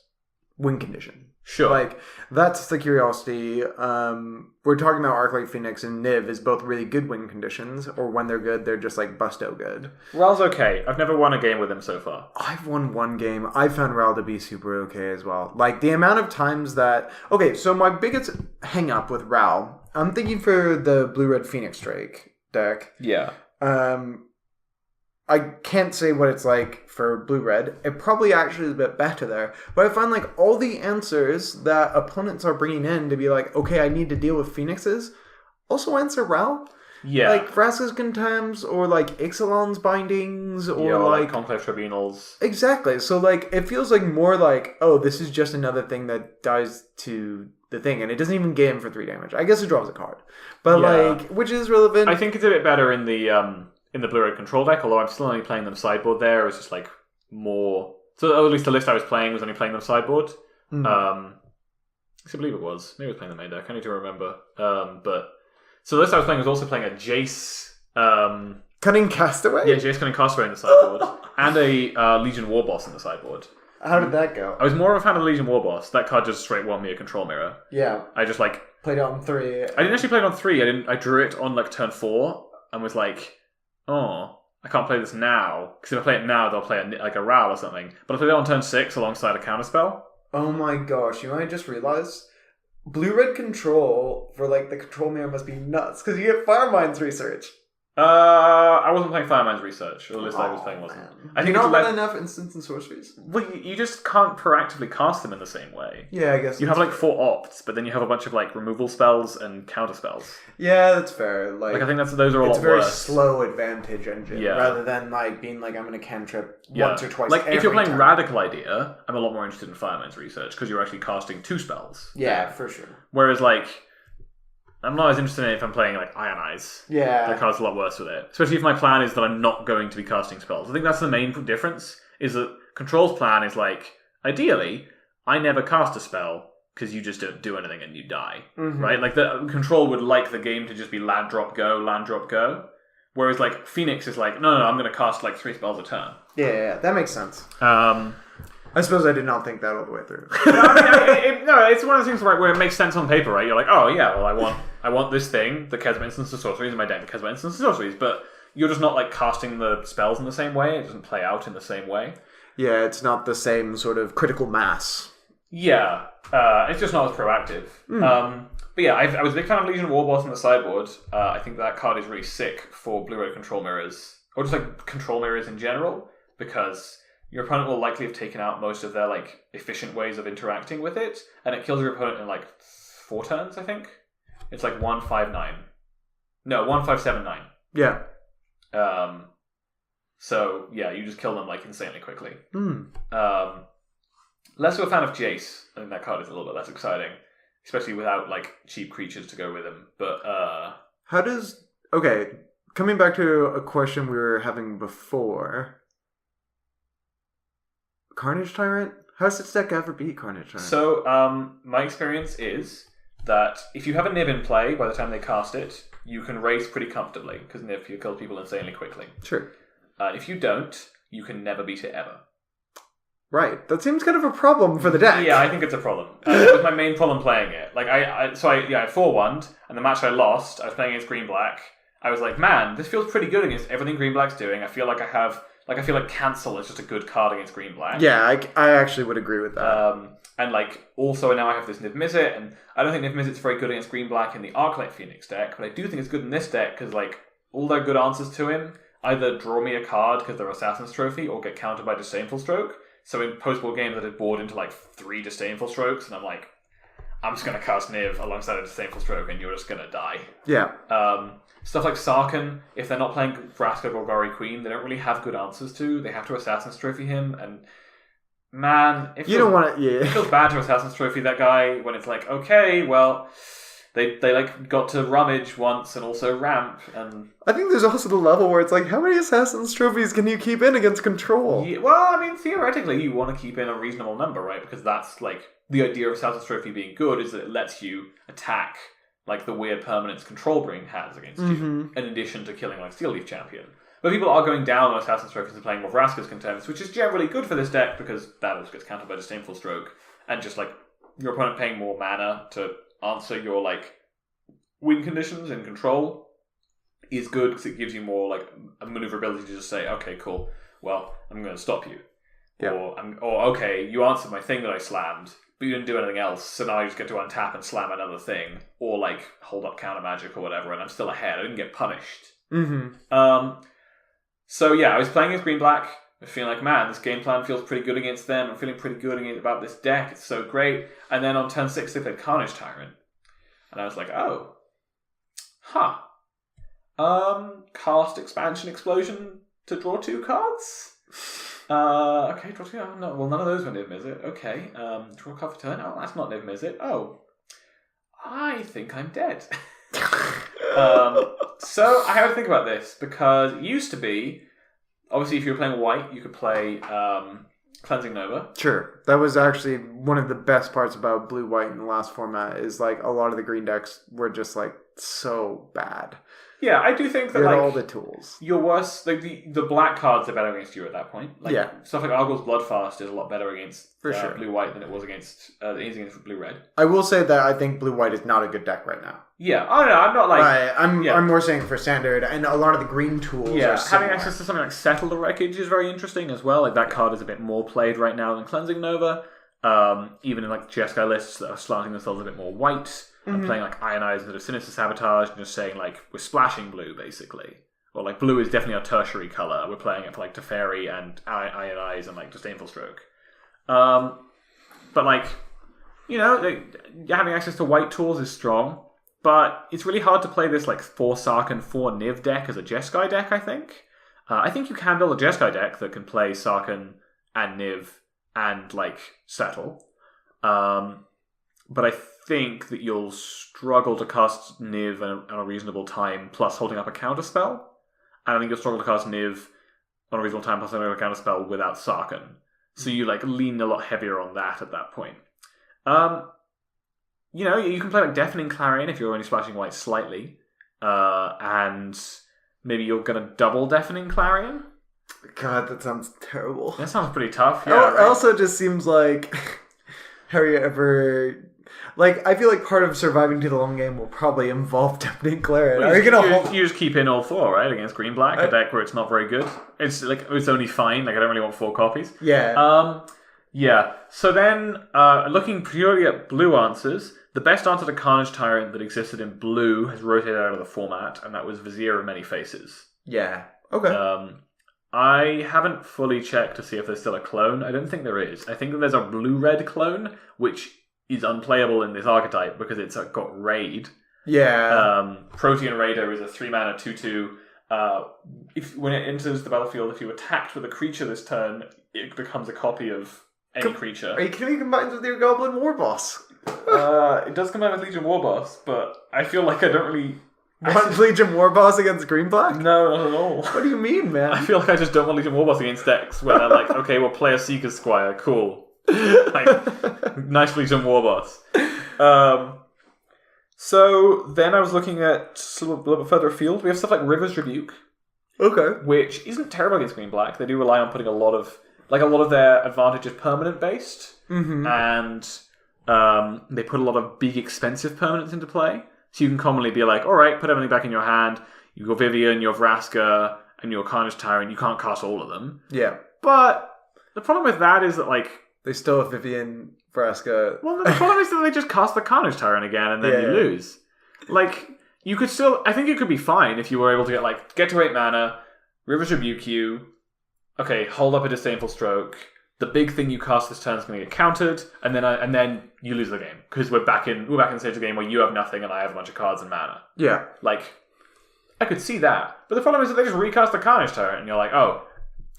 win condition? Sure. Like, that's the curiosity. We're talking about Arclight Phoenix and Niv is both really good win conditions, or when they're good, they're just like busto good. Ral's okay. I've never won a game with him so far. I've won one game. I found Ral to be super okay as well. Like, the amount of times that... Okay, so my biggest hang-up with Ral, I'm thinking for the Blue-Red Phoenix Drake deck. Yeah. I can't say what it's like for blue-red. It probably actually is a bit better there. But I find like all the answers that opponents are bringing in to be like, okay, I need to deal with Phoenixes, also answer Ral. Yeah. Like Vraska's Contempts or like Ixalan's Bindings or like Conclave Tribunals. Exactly. So like it feels like more like, oh, this is just another thing that dies to the thing, and it doesn't even get him for 3 damage. I guess it draws a card. But like, which is relevant. I think it's a bit better in the blue-red control deck, although I'm still only playing them sideboard there. It's just like more... So at least the list I was playing was only playing them sideboard. I believe it was. Maybe I was playing the main deck. I need to remember. But so the list I was playing was also playing a Jace... Cunning Castaway? Yeah, Jace Cunning Castaway in the sideboard. And a Legion Warboss in the sideboard. How did that go? I was more of a fan of the Legion Warboss. That card just straight won me a control mirror. Yeah. I just like... Played it on 3. I didn't actually play it on 3. I drew it on like turn 4 and was like... Oh, I can't play this now. Because if I play it now, they'll play a Ral or something. But I played it on turn 6 alongside a counterspell. Oh my gosh, you know what I just realized? Blue-red control for like the control mirror must be nuts. Because you get Firemind's Research. I wasn't playing Firemind's Research. Or at least I was playing wasn't. I think you not it's run enough instants and sorceries? Well, you just can't proactively cast them in the same way. Yeah, I guess. You have like 4 opts, but then you have a bunch of like removal spells and counter spells. Yeah, that's fair. Like I think those are a lot worse. It's a very slow advantage engine, Yeah. rather than like being like, I'm going to cantrip once or twice. Like if you're playing time. Radical Idea, I'm a lot more interested in Firemind's Research because you're actually casting 2 spells. Yeah, for sure. Whereas like I'm not as interested in it if I'm playing like Ionize. Yeah. That card's a lot worse with it. Especially if my plan is that I'm not going to be casting spells. I think that's the main difference, is that Control's plan is like, ideally, I never cast a spell because you just don't do anything and you die. Mm-hmm. Right? Like the Control would like the game to just be land, drop, go. Whereas like Phoenix is like, no, I'm going to cast like 3 spells a turn. Yeah, that makes sense. I suppose I did not think that all the way through. No, it's one of those things where it makes sense on paper, right? You're like, oh yeah, well I want this thing that cares about instants and sorceries in my deck that cares about instants and sorceries, but you're just not like casting the spells in the same way. It doesn't play out in the same way. Yeah, it's not the same sort of critical mass. Yeah, it's just not as proactive. But yeah, I was a big fan of Legion Warboss in the sideboard. I think that card is really sick for blue-red control mirrors, or just like control mirrors in general, because your opponent will likely have taken out most of their like efficient ways of interacting with it, and it kills your opponent in like 4 turns, I think. It's like 1-5-9. No, 1-5-7-9. Yeah. So yeah, you just kill them like insanely quickly. Less of a fan of Jace. I think that card is a little bit less exciting, especially without like cheap creatures to go with him. But how does... Okay, coming back to a question we were having before... Carnage Tyrant? How does this deck ever beat Carnage Tyrant? So, my experience is that if you have a Niv in play by the time they cast it, you can race pretty comfortably, because Niv you kill people insanely quickly. Sure. If you don't, you can never beat it ever. Right. That seems kind of a problem for the deck. Yeah, I think it's a problem. That was my main problem playing it. Like I 4-1'd, and the match I lost, I was playing against Green-Black. I was like, man, this feels pretty good against everything Green-Black's doing. I feel like Cancel is just a good card against Green-Black. Yeah, I actually would agree with that. And like, also now I have this Niv Mizzet, and I don't think Niv Mizzet's very good against Green-Black in the Arclight Phoenix deck, but I do think it's good in this deck, because like, all their good answers to him either draw me a card because they're Assassin's Trophy, or get countered by Disdainful Stroke. So in post-war games, I did board into like 3 Disdainful Strokes, and I'm like, I'm just going to cast Niv alongside a Disdainful Stroke, and you're just going to die. Yeah. Stuff like Sarkhan, if they're not playing Vraska Golgari Queen, they don't really have good answers to. They have to Assassin's Trophy him, and man, it feels bad to Assassin's Trophy that guy when it's like, okay, well, they like got to rummage once and also ramp, and I think there's also the level where it's like, how many Assassin's Trophies can you keep in against Control? Yeah, well, I mean, theoretically, you want to keep in a reasonable number, right? Because that's like the idea of Assassin's Trophy being good is that it lets you attack like the weird permanence Control Bring has against you, in addition to killing like Steel Leaf Champion. But people are going down on Assassin's Trophies and playing more Vraska's Contempt, which is generally good for this deck because that also gets countered by Disdainful Stroke, and just like your opponent paying more mana to answer your like win conditions in Control is good because it gives you more like a maneuverability to just say, okay, cool, well, I'm going to stop you. Yep. Or okay, you answered my thing that I slammed, but you didn't do anything else, so now I just get to untap and slam another thing, or like hold up counter magic or whatever, and I'm still ahead. I didn't get punished. So yeah, I was playing against green black. I was feeling like, man, this game plan feels pretty good against them. I'm feeling pretty good about this deck. It's so great. And then on turn 6, they played Carnage Tyrant, and I was like, oh, cast Expansion Explosion to draw 2 cards. Okay, draw 2. Oh, no, well, none of those were Niv Mizzet. Okay, draw a card for turn. Oh, that's not Niv Mizzet. Oh, I think I'm dead. So I had to think about this because it used to be, obviously, if you were playing white, you could play Cleansing Nova. Sure, that was actually one of the best parts about blue-white in the last format. Is like a lot of the green decks were just like so bad. Yeah, I do think that you had like all the tools. Your worst, like the black cards are better against you at that point. Like, yeah, stuff like Argos Bloodfast is a lot better against sure. blue-white than it was against against blue-red. I will say that I think blue-white is not a good deck right now. Yeah, I don't know. I'm not like I'm more saying for standard, and a lot of the green tools. Yeah, having access to something like Settle the Wreckage is very interesting as well. Like that card is a bit more played right now than Cleansing Nova. Even in like GSK lists that are slanting themselves a bit more white. I'm playing like Ionize instead of Sinister Sabotage and just saying like we're splashing blue basically. Or like blue is definitely our tertiary colour. We're playing it for like Teferi and Ionize and like Disdainful Stroke. But like, you know, having access to white tools is strong. But it's really hard to play this like 4 Sarkhan, 4 Niv deck as a Jeskai deck, I think. I think you can build a Jeskai deck that can play Sarkhan and Niv and like Settle. But I think that you'll struggle to cast Niv on a reasonable time plus holding up a counterspell. And I think you'll struggle to cast Niv on a reasonable time plus holding up a counterspell without Sarkhan. So you like lean a lot heavier on that at that point. You know, you can play like Deafening Clarion if you're only splashing white slightly. And maybe you're going to double Deafening Clarion. God, that sounds terrible. That sounds pretty tough. Yeah, it also just seems like... Have you ever... Like, I feel like part of surviving to the long game will probably involve Deafening Clarion. Well, you just keep in all 4, right? Against green-black, a deck where it's not very good. It's like it's only fine. Like, I don't really want 4 copies. Yeah. Yeah. So then, looking purely at blue answers, the best answer to Carnage Tyrant that existed in blue has rotated out of the format, and that was Vizier of Many Faces. Yeah. Okay. I haven't fully checked to see if there's still a clone. I don't think there is. I think that there's a blue-red clone, which is unplayable in this archetype because it's got Raid. Yeah. Protean Raider is a 3-mana 2/2. When it enters the battlefield, if you attacked with a creature this turn, it becomes a copy of any creature. Are you kidding me? Combines with your Goblin War Boss. It does combine with Legion War Boss, but I feel like I don't really... Want Legion War Boss against green black? No, not at all. What do you mean, man? I feel like I just don't want Legion War Boss against decks where I'm like, okay, we'll play a Seeker's Squire, cool. Like, nice Legion War Boss. So then I was looking at a little bit further afield. We have stuff like River's Rebuke. Okay. Which isn't terrible against green black. They do rely on putting a lot of their advantage is permanent based. Mm-hmm. And they put a lot of big expensive permanents into play. So you can commonly be like, alright, put everything back in your hand. You've got Vivian, your Vraska, and your Carnage Tyrant. You can't cast all of them. Yeah. But the problem with that is that, like... They still have Vivian, Vraska... Well, the problem is that they just cast the Carnage Tyrant again, and then you lose. Like, you could still... I think it could be fine if you were able to get to 8 mana, River's Rebuke you, okay, hold up a Disdainful Stroke, the big thing you cast this turn is going to get countered, and then you lose the game because we're back in the stage of the game where you have nothing and I have a bunch of cards and mana. Yeah. Like, I could see that, but the problem is that they just recast the Carnage Tyrant, and you're like, oh,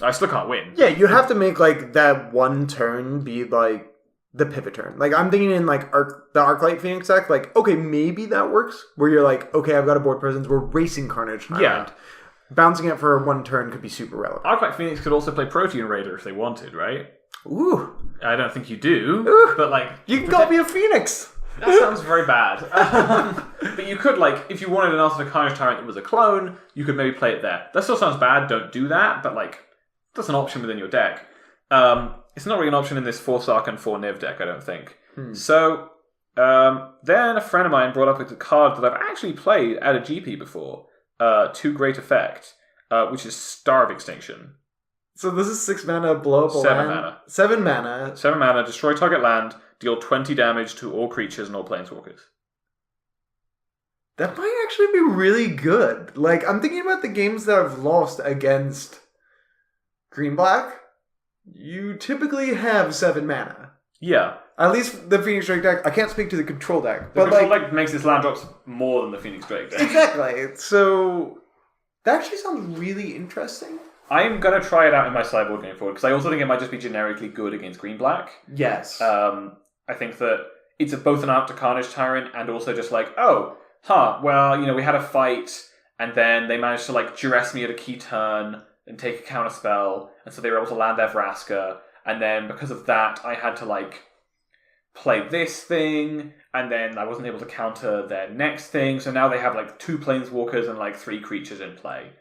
I still can't win. Yeah, you have to make like that one turn be like the pivot turn. Like I'm thinking in like the Arclight Phoenix deck, like okay, maybe that works where you're like, okay, I've got a board presence, we're racing Carnage Tyrant. Yeah. Bouncing it for one turn could be super relevant. Arclight Phoenix could also play Protean Raider if they wanted, right? Ooh. I don't think you do, but like... You can call me a Phoenix! That sounds very bad. But you could, like, if you wanted an alternate Carnage Tyrant that was a clone, you could maybe play it there. That still sounds bad, don't do that, but like, that's an option within your deck. It's not really an option in this 4 Sark and 4 Niv deck, I don't think. So, then a friend of mine brought up a card that I've actually played at a GP before. To great effect, which is Star of Extinction. So this is 6 mana, blow up a 7 land. mana. 7 mana. 7 mana, destroy target land, deal 20 damage to all creatures and all planeswalkers. That might actually be really good. Like, I'm thinking about the games that I've lost against Green-Black. You typically have 7 mana. Yeah. At least the Phoenix Drake deck. I can't speak to the control deck. The but control like deck makes its land drops more than the Phoenix Drake deck. Exactly. So that actually sounds really interesting. I'm going to try it out in my sideboard going forward, because I also think it might just be generically good against Green-Black. Yes. I think that it's both an art to Carnage Tyrant and also just like, well, we had a fight, and then they managed to like duress me at a key turn and take a counter spell, and so they were able to land their Vraska, and then because of that, I had to like play this thing, and then I wasn't able to counter their next thing, so now they have like 2 planeswalkers and like 3 creatures in play.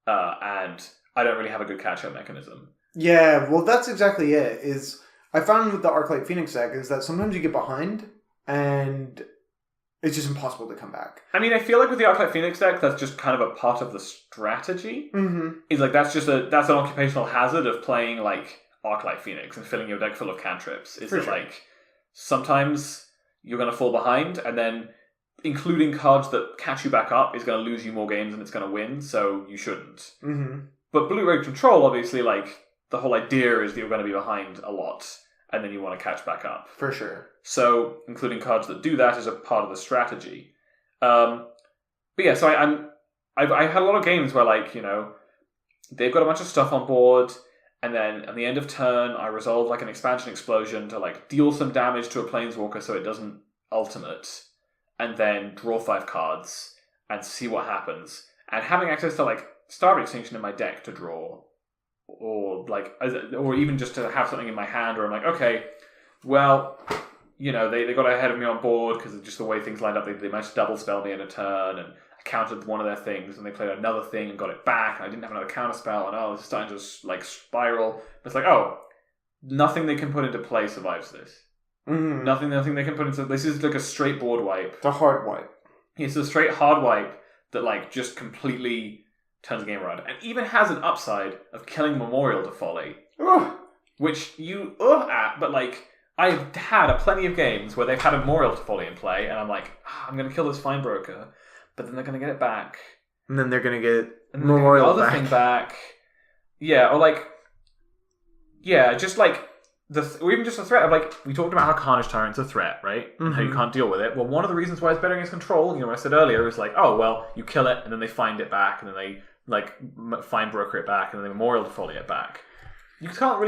And I don't really have a good catch-up mechanism. Yeah, well that's exactly it. Is I found with the Arclight Phoenix deck is that sometimes you get behind and it's just impossible to come back. I mean, I feel like with the Arclight Phoenix deck, that's just kind of a part of the strategy. Mm-hmm. Is like that's an occupational hazard of playing like Arclight Phoenix and filling your deck full of cantrips. Is that like sometimes you're going to fall behind, and then including cards that catch you back up is going to lose you more games than it's going to win, so you shouldn't. Mm-hmm. But Blue-Red Control, obviously, like, the whole idea is that you're going to be behind a lot, and then you want to catch back up. For sure. So, including cards that do that is a part of the strategy. But yeah, so I had a lot of games where, like, they've got a bunch of stuff on board, and then at the end of turn, I resolve, like, an expansion explosion to, like, deal some damage to a planeswalker so it doesn't ultimate, and then draw 5 cards, and see what happens. And having access to, like, Star of Extinction in my deck to draw, or even just to have something in my hand where I'm like, okay, well, they got ahead of me on board because of just the way things lined up. They managed to double spell me in a turn, and I countered one of their things, and they played another thing and got it back, and I didn't have another counter spell, and it's starting to like spiral. But it's like, nothing they can put into play survives this. Mm-hmm. Nothing they can put into this is like a straight board wipe. It's a hard wipe. It's a straight hard wipe that like just completely turns the game around, and even has an upside of killing Memorial to Folly, which you at, but like I've had plenty of games where they've had a Memorial to Folly in play, and I'm like, I'm going to kill this Fine Broker, but then they're going to get it back, and then they're going to get Memorial back. Thing back, yeah, or like, yeah, just like or even just a threat of like, we talked about how Carnage Tyrant's a threat, right? Mm-hmm. And how you can't deal with it. Well, one of the reasons why it's better against control, what I said earlier, is like, you kill it, and then they find it back, and then they like Fine Broker it back, and then they Memorial to Folly it back. You can't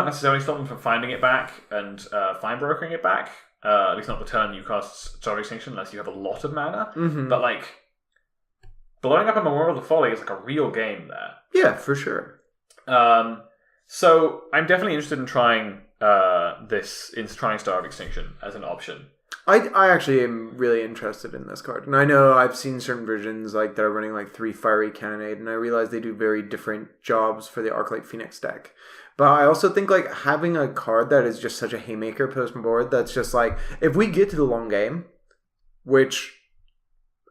necessarily stop them from finding it back and Fine Brokering it back. At least not the turn you cast Star of Extinction, unless you have a lot of mana. Mm-hmm. But like, blowing up a Memorial to Folly is like a real game there. Yeah, for sure. So I'm definitely interested in trying trying Star of Extinction as an option. I actually am really interested in this card. And I know I've seen certain versions like that are running like 3 Fiery Cannonade, and I realize they do very different jobs for the Arclight Phoenix deck. But I also think like having a card that is just such a haymaker post board that's just like, if we get to the long game, which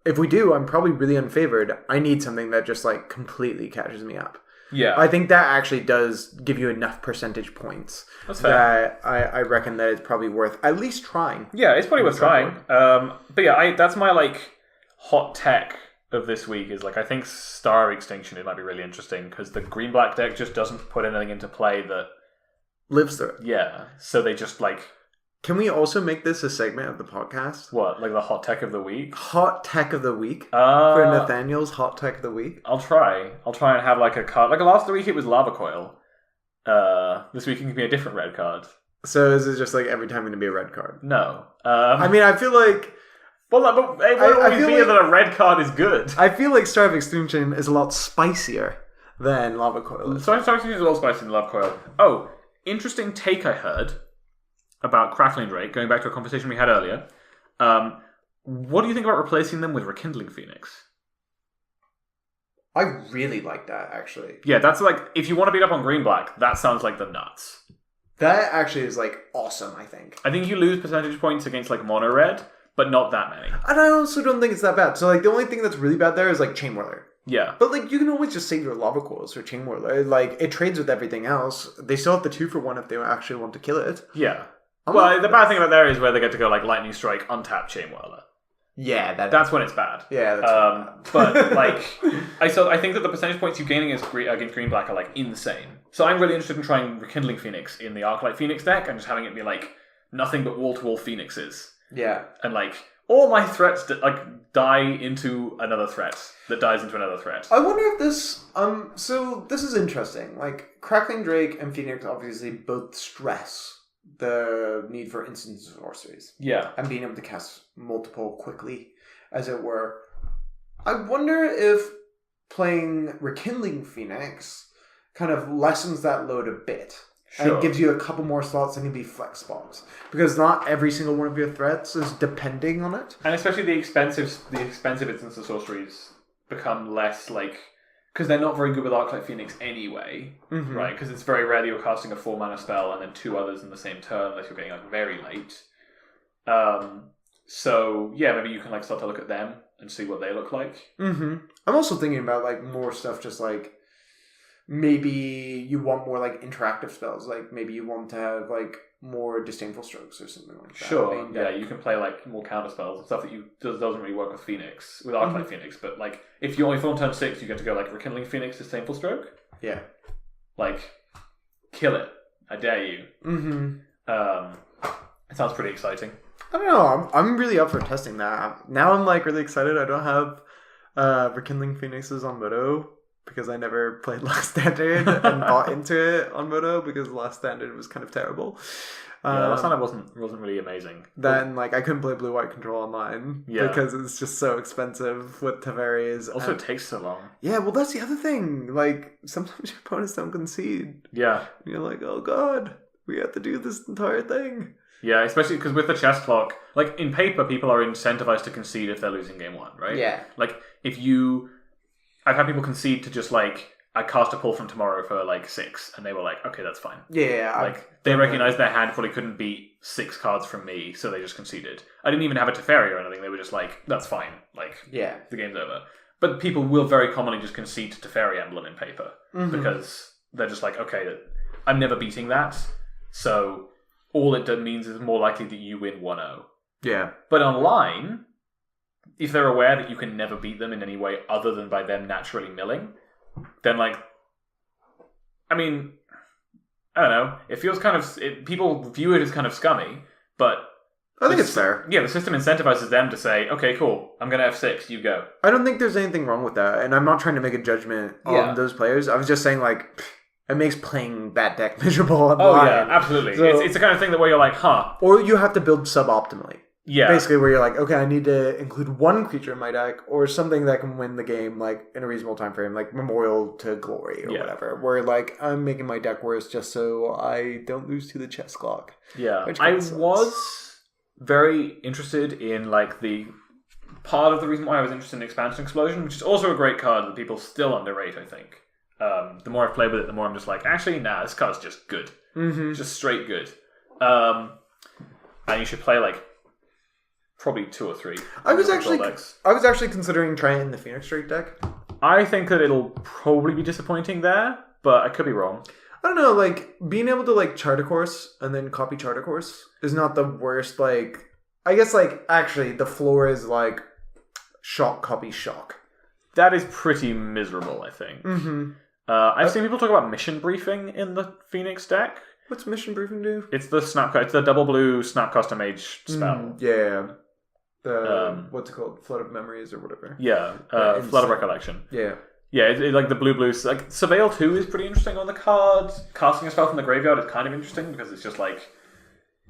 if we do, I'm probably really unfavored, I need something that just like completely catches me up. Yeah. I think that actually does give you enough percentage points. That's fair. That I reckon that it's probably worth at least trying. Yeah, it's probably worth trying. But yeah, that's my like hot tech of this week is like, I think Star of Extinction, it might be really interesting because the green-black deck just doesn't put anything into play that lives through it. Yeah. So they just like... Can we also make this a segment of the podcast? What? Like the hot tech of the week? Hot tech of the week. For Nathaniel's hot tech of the week. I'll try and have like a card. Like last week it was Lava Coil. This week it can be a different red card. So is it just like every time going to be a red card? No. I mean, I feel like... Well, but it won't always be that a red card is good. I feel like Star of Extinction is a lot spicier than Lava Coil. Star of Extinction is a lot spicier than Lava Coil. Oh, interesting take I heard about Crackling Drake, going back to a conversation we had earlier. What do you think about replacing them with Rekindling Phoenix? I really like that, actually. Yeah, that's like, if you want to beat up on green-black, that sounds like the nuts. That actually is, like, awesome, I think. I think you lose percentage points against, like, mono-red, but not that many. And I also don't think it's that bad. So, like, the only thing that's really bad there is, like, Chain Whirler. Yeah. But, like, you can always just save your Lava Coils for Chain Whirler. Like, it trades with everything else. They still have the 2-for-1 if they actually want to kill it. Yeah. Well, the bad thing about there is where they get to go, like, Lightning Strike, untap Chain Whirler. Yeah, that's when it's bad. Yeah, that's bad. But like, I think that the percentage points you're gaining against green black are like insane. So I'm really interested in trying Rekindling Phoenix in the Arclight Phoenix deck and just having it be like nothing but wall to wall Phoenixes. Yeah, and like all my threats die into another threat that dies into another threat. I wonder if this so this is interesting. Like Crackling Drake and Phoenix obviously both stress the need for instant sorceries. Yeah. And being able to cast multiple quickly, as it were. I wonder if playing Rekindling Phoenix kind of lessens that load a bit. Sure. And gives you a couple more slots that can be flex spots. Because not every single one of your threats is depending on it. And especially the expensive instance of sorceries become less like... Because they're not very good with Arclight Phoenix anyway, right? Because it's very rare that you're casting a 4-mana spell and then 2 others in the same turn, unless you're getting like very late. So yeah, maybe you can like start to look at them and see what they look like. I'm also thinking about like more stuff, just like maybe you want more like interactive spells, like maybe you want to have like more disdainful strokes or something like that. Sure, yeah, you can play like more counter spells and stuff that doesn't really work with Phoenix, with Arclight Phoenix. But like if you're on turn 6, you get to go like Rekindling Phoenix, disdainful stroke. Yeah, like kill it. I dare you. It sounds pretty exciting. I don't know. I'm really up for testing that. Now I'm like really excited. I don't have Rekindling Phoenixes on Moto because I never played Last Standard and bought into it on Moto because Last Standard was kind of terrible. Yeah, Last Standard wasn't really amazing. Then like I couldn't play Blue White Control online because it's just so expensive with Taveri's. Also, it takes so long. Yeah, well that's the other thing. Like sometimes your opponents don't concede. Yeah, and you're like, oh god, we have to do this entire thing. Yeah, especially because with the chess clock, like in paper, people are incentivized to concede if they're losing game 1, right? Yeah. Like I've had people concede to just like, I cast a pull from tomorrow for like 6, and they were like, okay, that's fine. Yeah. Like they recognized their hand probably couldn't beat 6 cards from me, so they just conceded. I didn't even have a Teferi or anything. They were just like, that's fine. Like, yeah, the game's over. But people will very commonly just concede to Teferi Emblem in paper because they're just like, okay, I'm never beating that, so all it means is more likely that you win 1-0. Yeah. But online, if they're aware that you can never beat them in any way other than by them naturally milling, then like, I mean, I don't know. It feels kind of... people view it as kind of scummy, but... I think it's fair. Yeah, the system incentivizes them to say, okay, cool, I'm going to F6, you go. I don't think there's anything wrong with that, and I'm not trying to make a judgment on those players. I was just saying, like... It makes playing that deck miserable online. Oh, yeah, absolutely. So, it's the kind of thing that where you're like, huh. Or you have to build suboptimally. Yeah. Basically, where you're like, okay, I need to include one creature in my deck, or something that can win the game, like, in a reasonable time frame, like Memorial to Glory, or whatever. Where, like, I'm making my deck worse just so I don't lose to the chess clock. Yeah. I was very interested in, like, the... Part of the reason why I was interested in Expansion Explosion, which is also a great card that people still underrate, I think. The more I've played with it, the more I'm just like, actually, nah, this card's just good. Just straight good. And you should play, like, probably 2 or 3. I was actually considering trying it in the Phoenix Drake deck. I think that it'll probably be disappointing there, but I could be wrong. I don't know, like, being able to, like, chart a course and then copy chart a course is not the worst, like... I guess, like, actually, the floor is, like, shock, copy, shock. That is pretty miserable, I think. I've seen people talk about mission briefing in the Phoenix deck, What's mission briefing do? It's the double blue Snapcaster Mage spell. Yeah. The what's it called? Flood of Memories or whatever. Yeah, Flood of Recollection. Yeah. Yeah, it's like the blue. Like Surveil 2 is pretty interesting on the card. Casting a spell from the graveyard is kind of interesting because it's just like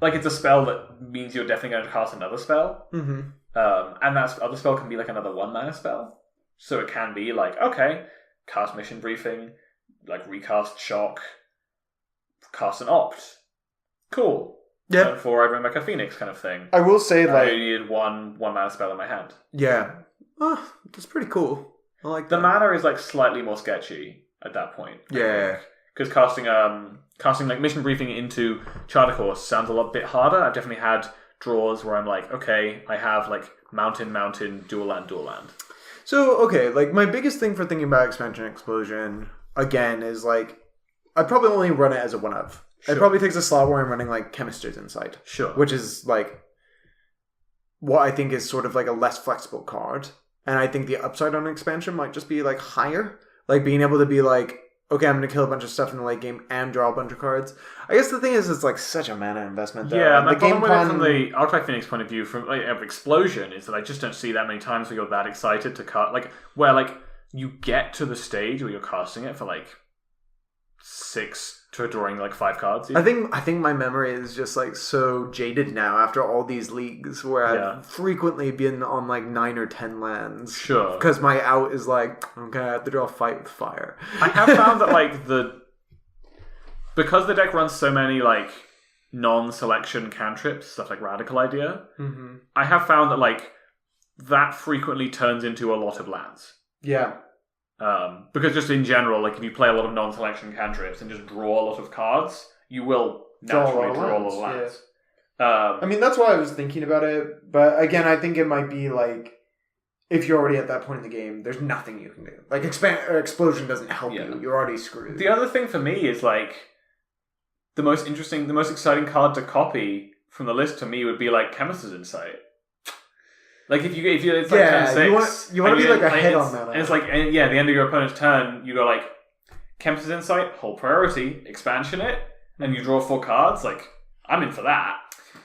it's a spell that means you're definitely going to cast another spell. Mm-hmm. And that other spell can be like another 1-mana spell. So it can be like, okay, cast Mission Briefing, like recast Shock, cast an Opt. Cool. Yeah. Turn 4, I bring back a Phoenix kind of thing. I will say, I only needed one mana spell in my hand. Yeah. Oh, that's pretty cool. I like the that. mana is like slightly more sketchy at that point. Yeah. Because casting like Mission Briefing into Charter Course sounds a lot bit harder. I've definitely had draws where I'm like, okay, I have like mountain, dual land. So, okay, like my biggest thing for thinking about Expansion Explosion, again, is like, I'd probably only run it as a one-of. Sure. It probably takes a slot where I'm running like Chemisters Insight. Sure. Which is like what I think is sort of like a less flexible card. And I think the upside on expansion might just be like higher. Like being able to be like, okay, I'm going to kill a bunch of stuff in the late game and draw a bunch of cards. I guess the thing is, it's like such a mana investment. Though. Yeah, and my the game problem with it from the Archetype Phoenix point of view, from like, of Explosion, is that I just don't see that many times where you're that excited to cast, like, where like you get to the stage where you're casting it for like 6 to drawing like 5 cards. I think my memory is just like so jaded now after all these leagues where I've frequently been on like 9 or 10 lands. Sure. Because my out is like, okay, I have to draw a Fight with Fire. I have found that like because the deck runs so many like non-selection cantrips, stuff like Radical Idea, I have found that like that frequently turns into a lot of lands. Yeah. Because just in general, like if you play a lot of non-selection cantrips and just draw a lot of cards, you will naturally draw a lot of lands. Yeah. I mean, that's why I was thinking about it. But again, I think it might be like, if you're already at that point in the game, there's nothing you can do. Like Explosion doesn't help you. You're already screwed. The other thing for me is like, the most exciting card to copy from the list to me would be like Chemist's Insight. Like if you it's like turn 6, you want to be like ahead on that. And it's like at the end of your opponent's turn, you go like Chemist's Insight, hold priority, expansion it, and you draw 4 cards. Like I'm in for that.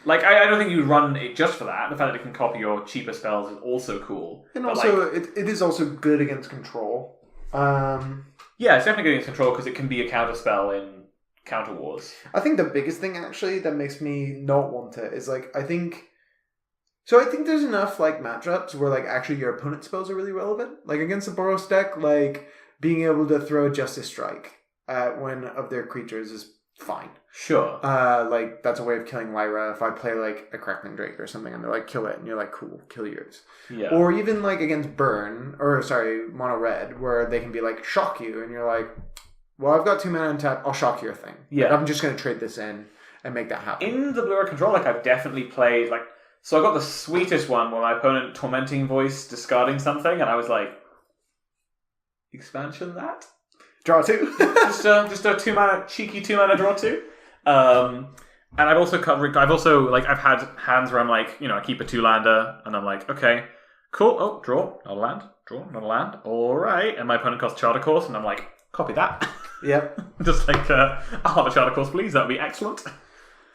Like I don't think you'd run it just for that. The fact that it can copy your cheaper spells is also cool. And also it is also good against control. Yeah, it's definitely good against control because it can be a counter spell in Counter Wars. I think the biggest thing actually that makes me not want it is like I think there's enough like matchups where like actually your opponent's spells are really relevant. Like against the Boros deck, like being able to throw Justice Strike at one of their creatures is fine. Sure. Like that's a way of killing Lyra. If I play like a Crackling Drake or something and they're like kill it and you're like cool, kill yours. Yeah. Or even like against Mono Red, where they can be like shock you and you're like, well, I've got 2 mana untapped, I'll shock your thing. Yeah. Like, I'm just gonna trade this in and make that happen. In the Blue-Red Control, like I've definitely played like. So I got the sweetest one where my opponent Tormenting Voice discarding something, and I was like, expansion that? Draw 2. just a 2 mana, cheeky 2 mana draw 2. And I've also I've had hands where I'm like, I keep a 2-lander, and I'm like, okay, cool, oh, draw, not a land, alright. And my opponent costs Charter Course, and I'm like, copy that. Yep. Just like, I'll have a Charter Course, please, that would be excellent.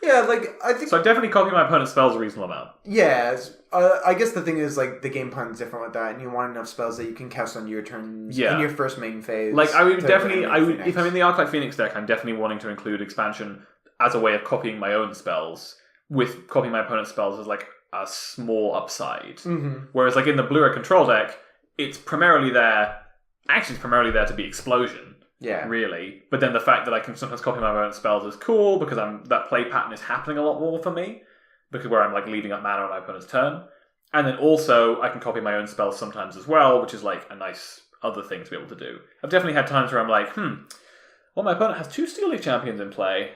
Yeah, like, I think... So I definitely copy my opponent's spells a reasonable amount. Yeah, I guess the thing is, like, the game plan's different with that, and you want enough spells that you can cast on your turns in your first main phase. Like, I would definitely... if I'm in the Arclight Phoenix deck, I'm definitely wanting to include expansion as a way of copying my own spells, with copying my opponent's spells as, like, a small upside. Mm-hmm. Whereas, like, in the Blue-Red Control deck, it's primarily there to be Explosion. Yeah. Really. But then the fact that I can sometimes copy my own spells is cool because that play pattern is happening a lot more for me. Because where I'm like leaving up mana on my opponent's turn. And then also I can copy my own spells sometimes as well, which is like a nice other thing to be able to do. I've definitely had times where I'm like, well, my opponent has 2 Steel Leaf Champions in play.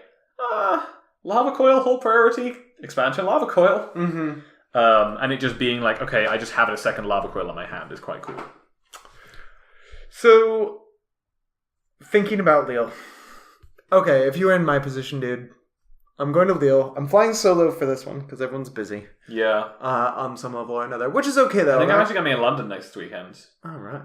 Lava Coil, hold priority, expansion, Lava Coil. Mm-hmm. And it just being like, okay, I just have a second Lava Coil in my hand is quite cool. So... Thinking about Lille. Okay, if you were in my position, dude, I'm going to Lille. I'm flying solo for this one because everyone's busy. Yeah. On some level or another, which is okay though. I think I'm actually going to be in London next weekend. Oh, right.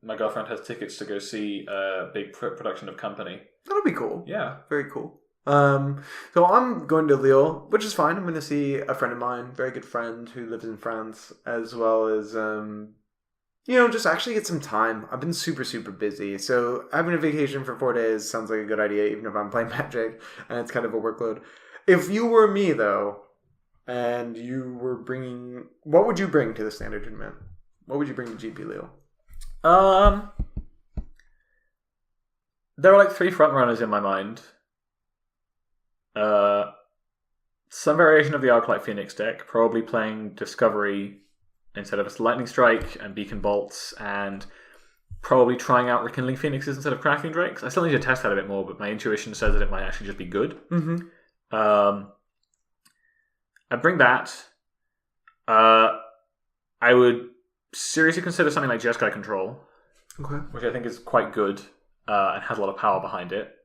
My girlfriend has tickets to go see a big production of Company. That'll be cool. Yeah. Very cool. So I'm going to Lille, which is fine. I'm going to see a friend of mine, very good friend who lives in France, as well as, just actually get some time. I've been super, super busy. So having a vacation for 4 days sounds like a good idea, even if I'm playing Magic and it's kind of a workload. If you were me, though, and you were bringing... What would you bring to the Standard Tournament? What would you bring to GP Lille? There are like 3 front runners in my mind. Some variation of the Arclight Phoenix deck, probably playing Discovery instead of Lightning Strike and Beacon Bolts, and probably trying out Rekindling Phoenixes instead of Crackling Drakes. I still need to test that a bit more, but my intuition says that it might actually just be good. Mm-hmm. I'd bring that. I would seriously consider something like Jeskai Control, Okay. which I think is quite good and has a lot of power behind it.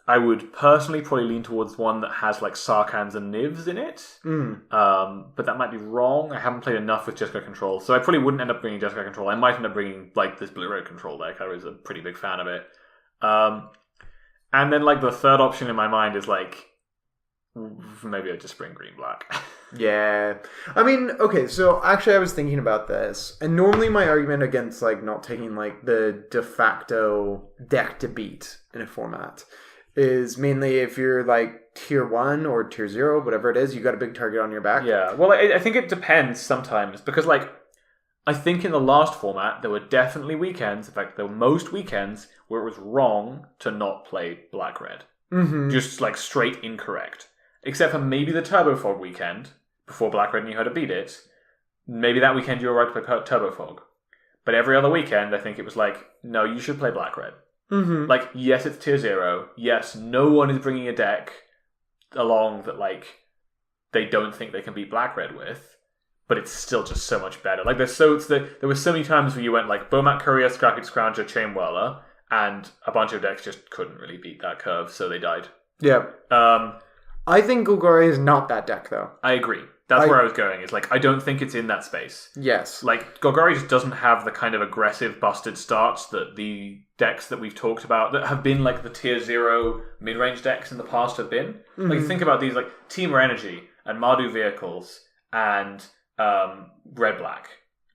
I would personally probably lean towards one that has like Sarkhans and Nivs in it. But that might be wrong. I haven't played enough with Jeskai Control, so I probably wouldn't end up bringing Jeskai Control. I might end up bringing like this Blue-Red Control deck. I was a pretty big fan of it. And then like the third option in my mind is like maybe I'd just bring Green-Black. Yeah. I mean, okay, so actually I was thinking about this, and normally my argument against like not taking like the de facto deck to beat in a format is mainly if you're like tier 1 or tier 0, whatever it is, you got a big target on your back. Yeah, well, I think it depends sometimes, because like I think in the last format there were definitely weekends, in fact there were most weekends where it was wrong to not play Black-Red. Mm-hmm. Just like straight incorrect. Except for maybe the Turbo Fog weekend, before Black-Red knew how to beat it. Maybe that weekend you were right to play Turbo Fog. But every other weekend, I think it was like, no, you should play Black-Red. Mm-hmm. Like, yes, it's tier 0. Yes, no one is bringing a deck along that, like, they don't think they can beat Black-Red with. But it's still just so much better. Like, there were so many times where you went, like, Bomat Courier, Scrappy Scrounger, Chain Whirler, and a bunch of decks just couldn't really beat that curve, so they died. Yeah. I think Golgari is not that deck, though. I agree. That's where I was going. It's like, I don't think it's in that space. Yes. Like, Golgari just doesn't have the kind of aggressive, busted starts that the decks that we've talked about, that have been like the tier 0 mid-range decks in the past have been. Mm-hmm. Like, think about these, like, Teamer Energy and Mardu Vehicles and Red-Black.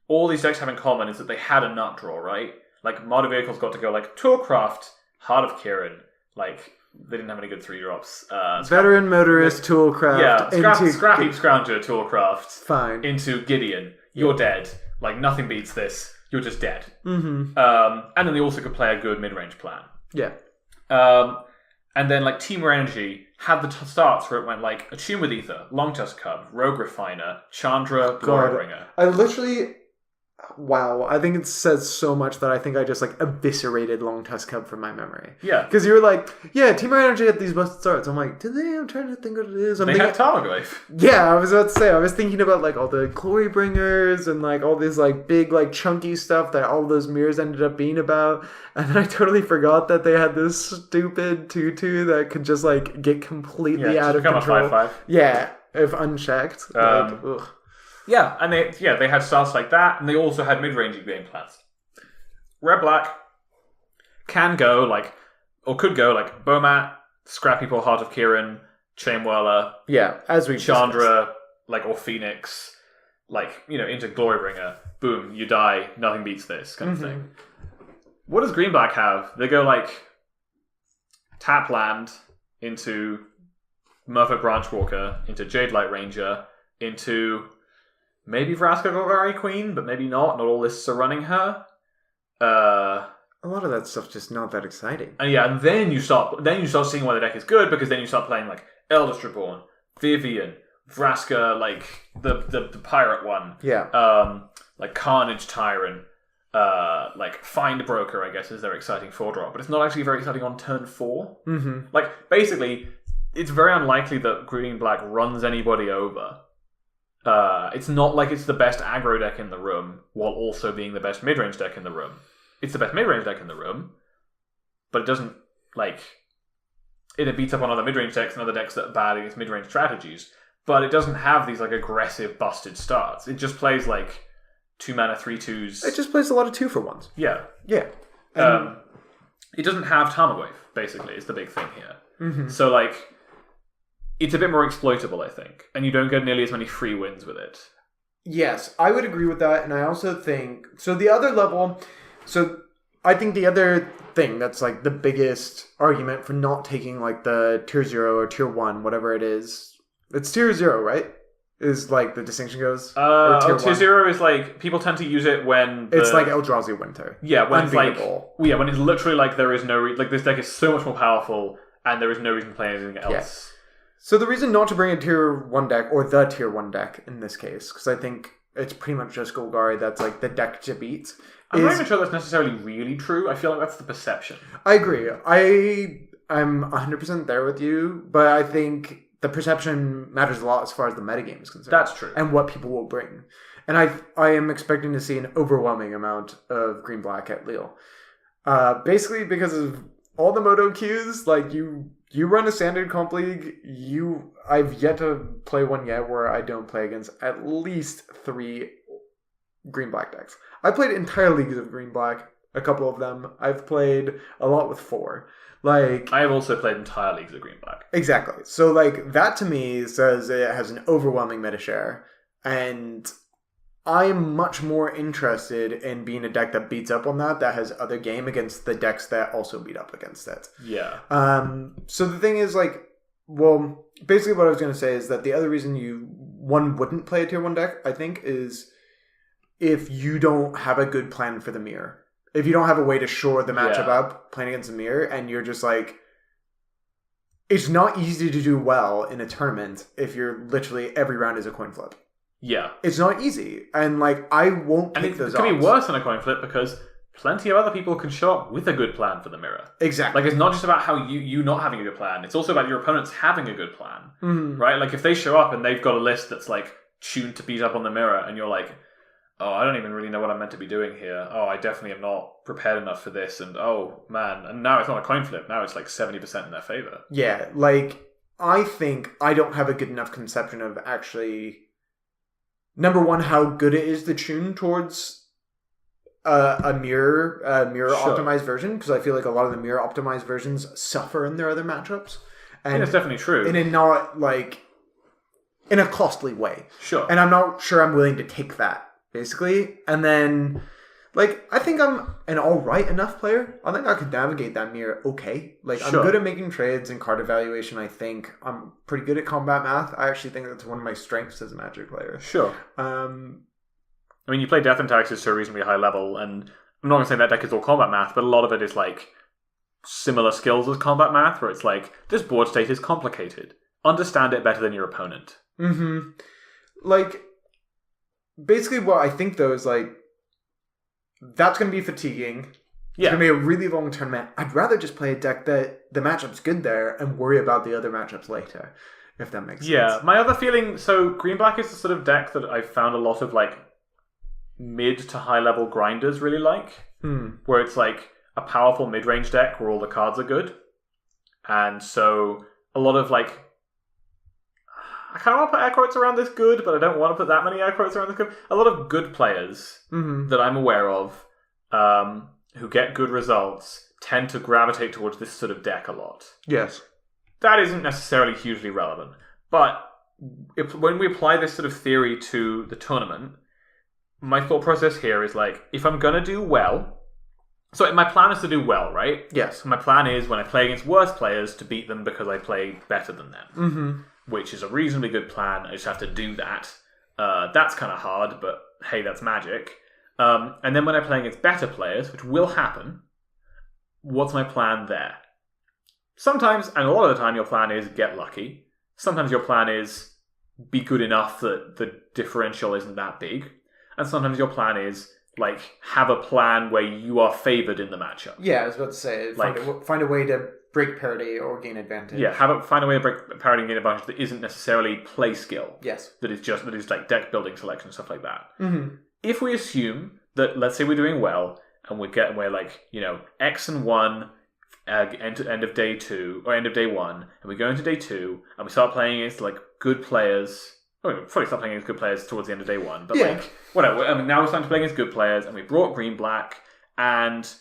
All these decks have in common is that they had a nut draw, right? Like, Mardu Vehicles got to go, like, Toolcraft, Heart of Kirin, like... They didn't have any good 3-drops. Veteran Motorist, Toolcraft. Yeah, Scrappy Scrounger, Toolcraft. Fine. Into Gideon. You're dead. Like, nothing beats this. You're just dead. Mm-hmm. And then they also could play a good mid-range plan. Yeah. And then, like, Teamer Energy had the starts where it went, like, Attune with Ether, Longtusk Cub, Rogue Refiner, Chandra, Glorybringer. I literally... Wow, I think it says so much that I think I just like eviscerated Long Tusk Cub from my memory. Yeah. Because you were like, yeah, Team Energy had these busted starts. I'm like, did they? I'm trying to think what it is. They had Tarmogoyf. Yeah, I was about to say, I was thinking about like all the Glorybringers and like all this like big like chunky stuff that all those mirrors ended up being about. And then I totally forgot that they had this stupid 2/2 that could just like get completely out of control. A 5/5. Yeah, if unchecked. Ugh. Yeah, and they had starts like that, and they also had mid-range game plans. Red-Black can go, like, or could go, like, Bomat, Scrappy Poor Heart of Kirin, Chain Whirler, yeah, as we Chandra, like, or Phoenix, like, you know, into Glorybringer. Boom, you die, nothing beats this, kind of thing. What does Green-Black have? They go, like, tap land into Merfolk Branchwalker, into Jade Light Ranger, into... maybe Vraska Golgari Queen, but maybe not. Not all this surrounding her. A lot of that stuff just not that exciting. And yeah, and then you start seeing why the deck is good, because then you start playing like Eldest Reborn, Vivian, Vraska, like the pirate one. Yeah. Like Carnage Tyrant, like Find Broker, I guess, is their exciting 4-drop, but it's not actually very exciting on turn 4. Mm-hmm. Like basically, it's very unlikely that Green-Black runs anybody over. It's not like it's the best aggro deck in the room while also being the best mid-range deck in the room. It's the best mid-range deck in the room, but it doesn't, like... it beats up on other mid-range decks and other decks that are bad against mid-range strategies, but it doesn't have these, like, aggressive, busted starts. It just plays, like, 2-mana 3/2s. It just plays a lot of 2-for-1s. Yeah. Yeah. it doesn't have Tarmogoyf, basically, is the big thing here. Mm-hmm. So, like, it's a bit more exploitable, I think. And you don't get nearly as many free wins with it. Yes, I would agree with that. And I also think... So the other level... So I think the other thing that's, like, the biggest argument for not taking, like, the Tier 0 or Tier 1, whatever it is... It's Tier 0, right? Is, like, the distinction goes? Tier 0 is, like, people tend to use it when... It's like Eldrazi Winter. Yeah, when Unbeatable. it's like... Yeah, when it's literally like there is no... like, this deck is so much more powerful, and there is no reason to play anything else. Yeah. So the reason not to bring a Tier 1 deck, or the Tier 1 deck in this case, because I think it's pretty much just Golgari that's, like, the deck to beat. I'm not even sure that's necessarily really true. I feel like that's the perception. I agree. I'm 100% there with you, but I think... the perception matters a lot as far as the metagame is concerned. That's true. And what people will bring. And I am expecting to see an overwhelming amount of green-black at Lille. Basically because of all the Moto queues, like you run a standard comp league, I've yet to play one yet where I don't play against at least 3 green-black decks. I played entire leagues of green-black, a couple of them. I've played a lot with 4. Like, I have also played entire leagues of green-black. Exactly. So, like, that to me says it has an overwhelming meta share. And I'm much more interested in being a deck that beats up on that has other game against the decks that also beat up against it. Yeah. So the thing is, like, well, basically what I was going to say is that the other reason one wouldn't play a Tier 1 deck, I think, is if you don't have a good plan for the mirror. If you don't have a way to shore the matchup up playing against a mirror, and you're just like... It's not easy to do well in a tournament if you're literally every round is a coin flip. Yeah. It's not easy. And, like, I won't take those odds. It can be worse than a coin flip because plenty of other people can show up with a good plan for the mirror. Exactly. Like, it's not just about how you not having a good plan. It's also about your opponents having a good plan. Mm-hmm. Right? Like, if they show up and they've got a list that's, like, tuned to beat up on the mirror, and you're like... oh, I don't even really know what I'm meant to be doing here. Oh, I definitely am not prepared enough for this. And oh, man. And now it's not a coin flip. Now it's like 70% in their favor. Yeah, like, I think I don't have a good enough conception of actually, number one, how good it is to tune towards a mirror optimized version. Because I feel like a lot of the mirror optimized versions suffer in their other matchups. And that's definitely true. And in not, like, in a costly way. Sure. And I'm not sure I'm willing to take that. Basically, and then, like, I think I'm an alright enough player. I think I could navigate that mirror okay. Like, sure. I'm good at making trades and card evaluation, I think. I'm pretty good at combat math. I actually think that's one of my strengths as a Magic player. Sure. I mean, you play Death and Taxes to a reasonably high level, and I'm not going to say that deck is all combat math, but a lot of it is, like, similar skills as combat math, where it's like, this board state is complicated. Understand it better than your opponent. Mm-hmm. Like... Basically, what I think, though, is, like, that's going to be fatiguing. It's going to be a really long tournament. I'd rather just play a deck that the matchup's good there and worry about the other matchups later, if that makes sense. Yeah, my other feeling... So, Green-Black is the sort of deck that I've found a lot of, like, mid to high-level grinders really like. Where it's, like, a powerful mid-range deck where all the cards are good. And so, a lot of, like... I kind of want to put air quotes around this good, but I don't want to put that many air quotes around this good. A lot of good players that I'm aware of who get good results tend to gravitate towards this sort of deck a lot. Yes. That isn't necessarily hugely relevant. But when we apply this sort of theory to the tournament, my thought process here is like, if I'm going to do well... So my plan is to do well, right? Yes. My plan is when I play against worse players to beat them because I play better than them. Mm-hmm. Which is a reasonably good plan. I just have to do that. That's kind of hard, but hey, that's Magic. And then when I play against better players, which will happen, what's my plan there? Sometimes, and a lot of the time, your plan is get lucky. Sometimes your plan is be good enough that the differential isn't that big. And sometimes your plan is, like, have a plan where you are favored in the matchup. Yeah, I was about to say, find a way to break parity or gain advantage. Yeah, find a way to break parity and gain advantage that isn't necessarily play skill. Yes. That is like deck building selection, stuff like that. Mm-hmm. If we assume that, let's say we're doing well, and we're like, you know, X and 1, end of day 2, or end of day 1, and we go into day 2, and we start playing against, like, good players. Well, we'll probably start playing against good players towards the end of day 1, but, like, whatever. I mean, now we're starting to play against good players, and we brought green-black, and,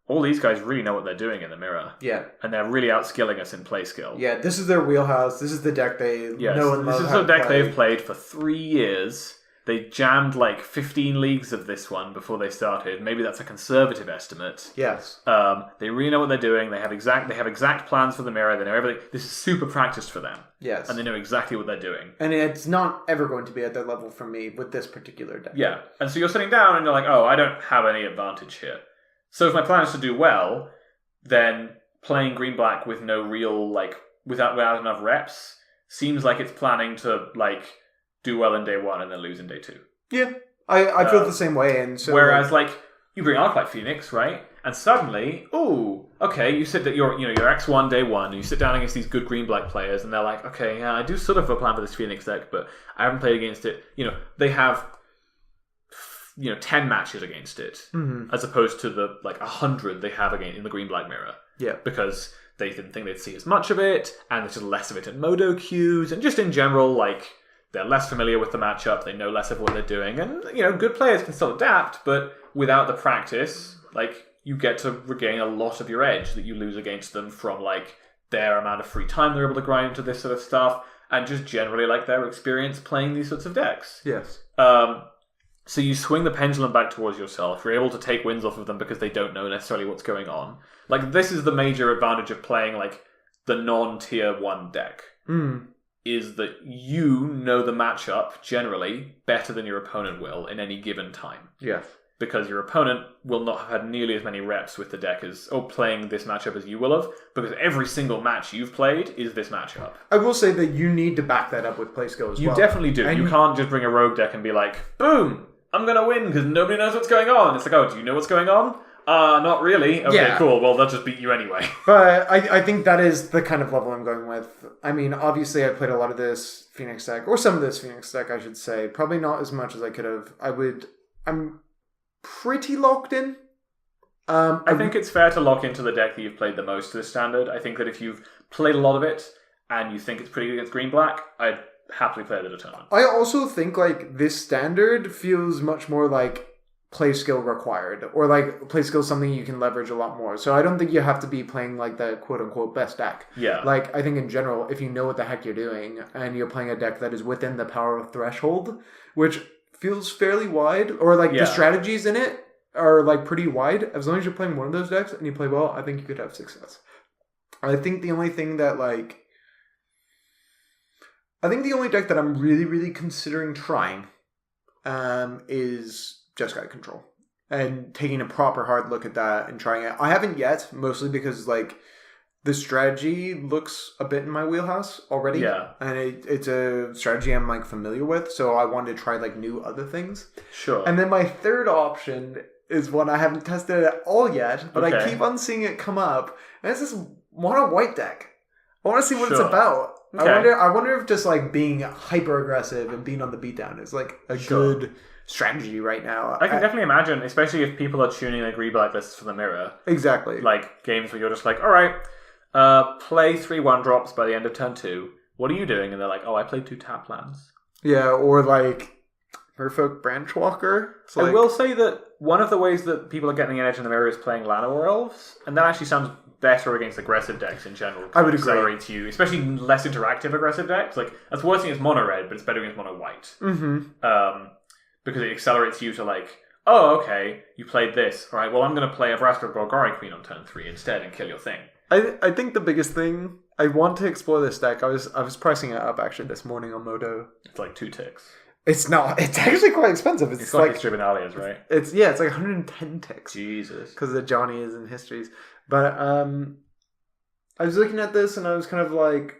all these guys really know what they're doing in the mirror. Yeah. And they're really outskilling us in play skill. Yeah, this is their wheelhouse. This is the deck they know and love. This is a deck they've played for 3 years. They jammed like 15 leagues of this one before they started. Maybe that's a conservative estimate. Yes. They really know what they're doing. They have exact plans for the mirror. They know everything. This is super practiced for them. Yes. And they know exactly what they're doing. And it's not ever going to be at their level for me with this particular deck. Yeah. And so you're sitting down and you're like, oh, I don't have any advantage here. So if my plan is to do well, then playing green-black with no real, like, without enough reps seems like it's planning to, like, do well in day 1 and then lose in day 2. Yeah, I feel the same way. And so, whereas, like, you bring Arclight Phoenix, right? And suddenly, okay, you sit at your X1 day 1, and you sit down against these good green-black players, and they're like, okay, yeah, I do sort of have a plan for this Phoenix deck, but I haven't played against it. They have 10 matches against it, as opposed to the 100 they have in the green-black mirror. Yeah, because they didn't think they'd see as much of it, and there's just less of it in Modo queues, and just in general, like, they're less familiar with the matchup, they know less of what they're doing, and, good players can still adapt, but without the practice, like, you get to regain a lot of your edge that you lose against them from, like, their amount of free time they're able to grind into this sort of stuff, and just generally, like, their experience playing these sorts of decks. Yes. So you swing the pendulum back towards yourself, you're able to take wins off of them because they don't know necessarily what's going on. Like, this is the major advantage of playing, like, the non-tier 1 deck. Is that you know the matchup, generally, better than your opponent will in any given time. Yes. Because your opponent will not have had nearly as many reps with the deck or playing this matchup as you will have, because every single match you've played is this matchup. I will say that you need to back that up with play skill as well. You definitely do. And you can't just bring a rogue deck and be like, boom, I'm going to win because nobody knows what's going on. It's like, oh, do you know what's going on? Not really. Okay, cool. Well, they'll just beat you anyway. But I think that is the kind of level I'm going with. I mean, obviously I played a lot of this Phoenix deck, or some of this Phoenix deck, I should say. Probably not as much as I could have. I'm pretty locked in. I think it's fair to lock into the deck that you've played the most to the standard. I think that if you've played a lot of it and you think it's pretty good against green-black, I'd happily play it at a tournament. I also think, like, this standard feels much more like play skill required, or like play skill is something you can leverage a lot more. So I don't think you have to be playing like the quote unquote best deck. Yeah. Like, I think in general, if you know what the heck you're doing and you're playing a deck that is within the power threshold, which feels fairly wide, or like the strategies in it are like pretty wide, as long as you're playing one of those decks and you play well, I think you could have success. I think the only thing that the only deck that I'm really, really considering trying is Just Guide Control. And taking a proper hard look at that and trying it. I haven't yet, mostly because, like, the strategy looks a bit in my wheelhouse already. Yeah. And it's a strategy I'm, like, familiar with, so I wanted to try, like, new other things. Sure. And then my third option is one I haven't tested at all yet, but I keep on seeing it come up. And it's this mono white deck. I want to see what it's about. Okay. I wonder if just, like, being hyper aggressive and being on the beatdown is, like, a good strategy right now. I can definitely imagine, especially if people are tuning their green-black lists for the mirror. Exactly. Like, games where you're just like, alright, play 3 1-drops by the end of turn 2. What are you doing? And they're like, oh, I played 2 tap lands. Yeah, or like Merfolk Branchwalker. I will say that one of the ways that people are getting an edge in the mirror is playing Llanowar Elves, and that actually sounds better against aggressive decks in general. I would agree. Accelerates you, especially less interactive aggressive decks. Like, that's worse against mono red, but it's better against mono white. Mm-hmm. Because it accelerates you to like, oh, okay, you played this. All right, well, I'm going to play a Vraska Golgari Queen on turn 3 instead and kill your thing. I think the biggest thing, I want to explore this deck. I was pricing it up actually this morning on Modo. It's like 2 ticks. It's not. It's actually quite expensive. It's like History of Analias, right? It's like 110 ticks. Jesus. Because of the Johnny's and Histories. But I was looking at this and I was kind of like,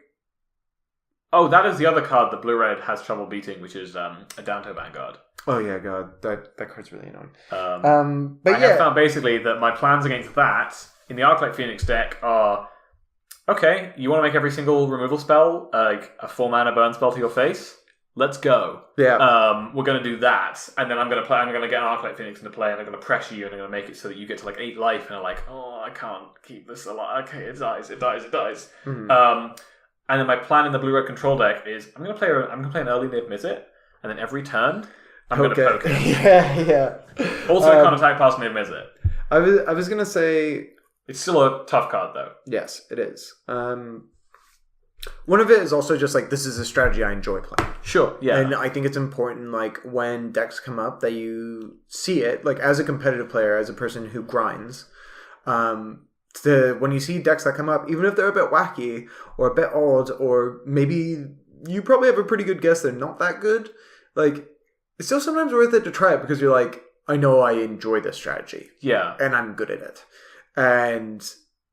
oh, that is the other card that Blue-Red has trouble beating, which is a Danto Vanguard. Oh yeah, God, that card's really annoying. But I have found basically that my plans against that in the Arclight Phoenix deck are, okay, you want to make every single removal spell like a 4-mana burn spell to your face? Let's go. Yeah. We're going to do that, and then I'm going to get an Arclight Phoenix into play, and I'm going to pressure you, and I'm going to make it so that you get to like 8 life, and I'm like, oh, I can't keep this alive. Okay, it dies. Mm-hmm. And then my plan in the Blue-Red control deck is I'm going to play an early Niv Mizzet, and then every turn I'm going to poke it. Yeah. Also, I can't attack past Niv Mizzet. I was gonna say It's still a tough card, though. yes, it is. One of it is also just like this is a strategy I enjoy playing. Sure, yeah. And I think it's important, like, when decks come up, that you see it, like, as a competitive player, as a person who grinds, when you see decks that come up, even if they're a bit wacky or a bit odd, or maybe you probably have a pretty good guess they're not that good, like, it's still sometimes worth it to try it because you're like, I know I enjoy this strategy. Yeah. And I'm good at it. And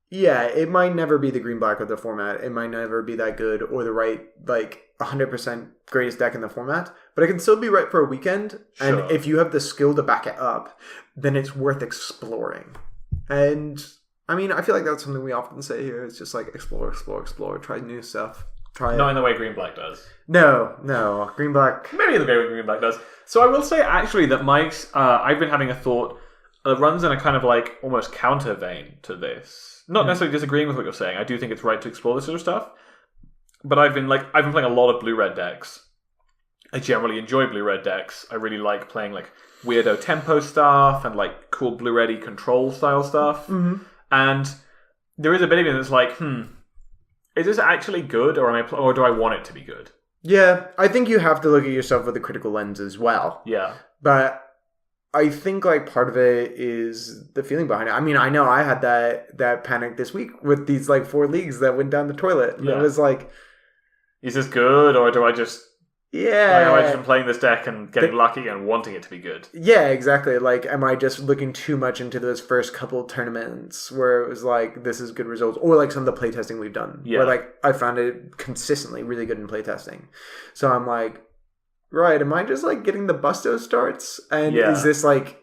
yeah, it might never be the green-black of the format. It might never be that good or the right, like, 100% greatest deck in the format. But it can still be right for a weekend. Sure. And if you have the skill to back it up, then it's worth exploring. And, I mean, I feel like that's something we often say here. It's just like, explore, try new stuff. Try Not it. in the way green-black does. No. Green-black. Maybe in the way green-black does. So I will say, actually, that Mike's... I've been having a thought that runs in a kind of, like, almost counter vein to this. Not necessarily disagreeing with what you're saying. I do think it's right to explore this sort of stuff. But I've been playing a lot of blue-red decks. I generally enjoy blue-red decks. I really like playing like weirdo tempo stuff and like cool blue-red control style stuff. Mm-hmm. And there is a bit of me that's like, is this actually good, or do I want it to be good? Yeah, I think you have to look at yourself with a critical lens as well. Yeah. But I think like part of it is the feeling behind it. I mean, I know I had that panic this week with these like 4 leagues that went down the toilet. And it was like, is this good, or do I just... Yeah. Like, am I just been playing this deck and getting lucky and wanting it to be good? Yeah, exactly. Like, am I just looking too much into those first couple tournaments where it was like, this is good results? Or like some of the playtesting we've done. Yeah. Where like, I found it consistently really good in playtesting. So I'm like, right, am I just like getting the busto starts? And is this like...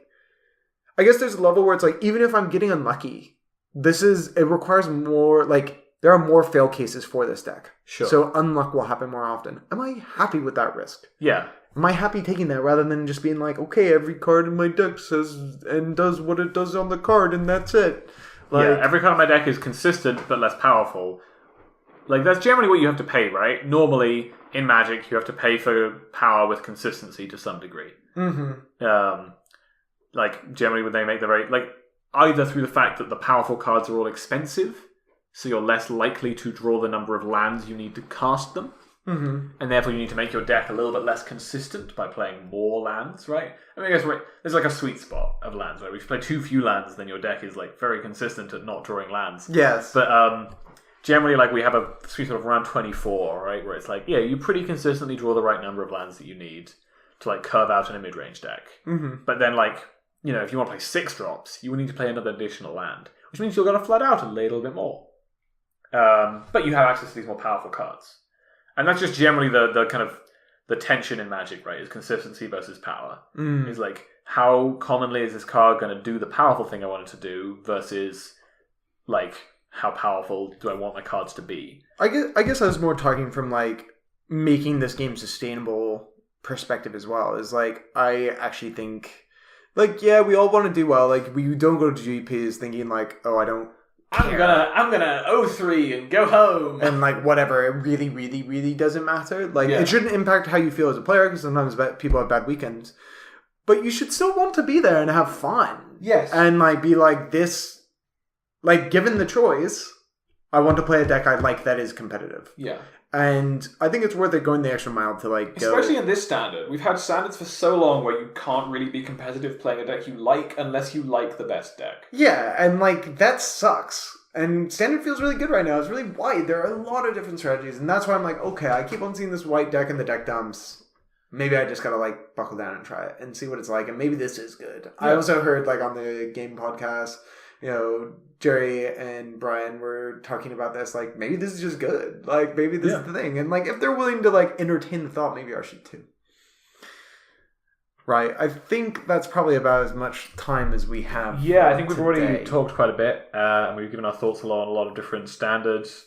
I guess there's a level where it's like, even if I'm getting unlucky, it requires more, like... There are more fail cases for this deck. Sure. So unluck will happen more often. Am I happy with that risk? Yeah. Am I happy taking that rather than just being like, okay, every card in my deck says and does what it does on the card and that's it? Like, every card in my deck is consistent but less powerful. Like, that's generally what you have to pay, right? Normally, in Magic, you have to pay for power with consistency to some degree. Mm-hmm. Like, generally when they make the very... Like, either through the fact that the powerful cards are all expensive, so you're less likely to draw the number of lands you need to cast them. Mm-hmm. And therefore you need to make your deck a little bit less consistent by playing more lands, right? I mean, I guess there's like a sweet spot of lands, right? If you play too few lands, then your deck is like very consistent at not drawing lands. Yes. But generally, like, we have a sweet spot of around 24, right? Where it's like, yeah, you pretty consistently draw the right number of lands that you need to like curve out in a mid-range deck. Mm-hmm. But then, like, you know, if you want to play 6 drops, you will need to play another additional land, which means you're going to flood out a little bit more. But you have access to these more powerful cards. And that's just generally the kind of the tension in Magic, right? Is consistency versus power. Is like, how commonly is this card going to do the powerful thing I want it to do versus, like, how powerful do I want my cards to be? I guess I was more talking from, like, making this game sustainable perspective as well. Is like, I actually think, like, yeah, we all want to do well. Like, we don't go to GPs thinking, like, oh, I'm gonna 0-3 and go home. And like whatever, it really, really, really doesn't matter. Like it shouldn't impact how you feel as a player because sometimes people have bad weekends. But you should still want to be there and have fun. Yes. And like be like this, like given the choice, I want to play a deck I like that is competitive. Yeah. And I think it's worth it going the extra mile to like go. Especially in this standard. We've had standards for so long where you can't really be competitive playing a deck you like unless you like the best deck. Yeah, and like that sucks. And standard feels really good right now. It's really wide. There are a lot of different strategies. And that's why I'm like, okay, I keep on seeing this white deck in the deck dumps. Maybe I just gotta like buckle down and try it and see what it's like. And maybe this is good. Yeah. I also heard like on the game podcast, you know, Jerry and Brian were talking about this, like, maybe this is just good. Like, maybe this is the thing. And, like, if they're willing to, like, entertain the thought, maybe I should, too. Right. I think that's probably about as much time as we have. Yeah, I think we've already talked quite a bit. And we've given our thoughts along a lot of different standards,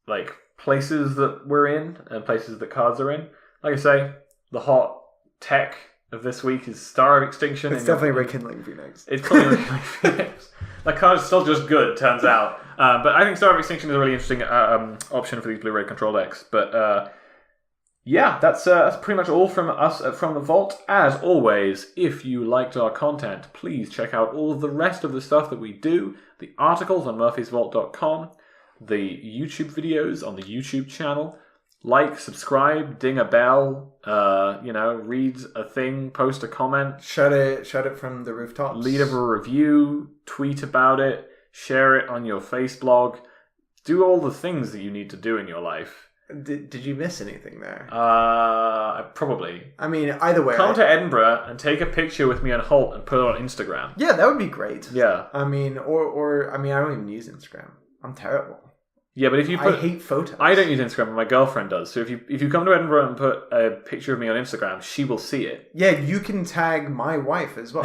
like, places that we're in and places that cards are in. Like I say, the hot tech of this week is Star of Extinction. It's definitely Rekindling Phoenix. It's probably Rekindling Phoenix. That card is still just good, turns out. But I think Star of Extinction is a really interesting option for these Blu-ray control decks. But Yeah, that's pretty much all from us From the Vault. As always, if you liked our content, please check out all of the rest of the stuff that we do. The articles on murphysvault.com, the YouTube videos on the YouTube channel. Like, subscribe, ding a bell, read a thing, post a comment. Shout it from the rooftops. Leave a review, tweet about it, share it on your face blog. Do all the things that you need to do in your life. Did you miss anything there? Probably. I mean, either way. Come to Edinburgh and take a picture with me and Holt and put it on Instagram. Yeah, that would be great. Yeah. I mean, I don't even use Instagram. I'm terrible. Yeah, but if you I hate photos. I don't use Instagram, but my girlfriend does. So if you come to Edinburgh and put a picture of me on Instagram, she will see it. Yeah, you can tag my wife as well.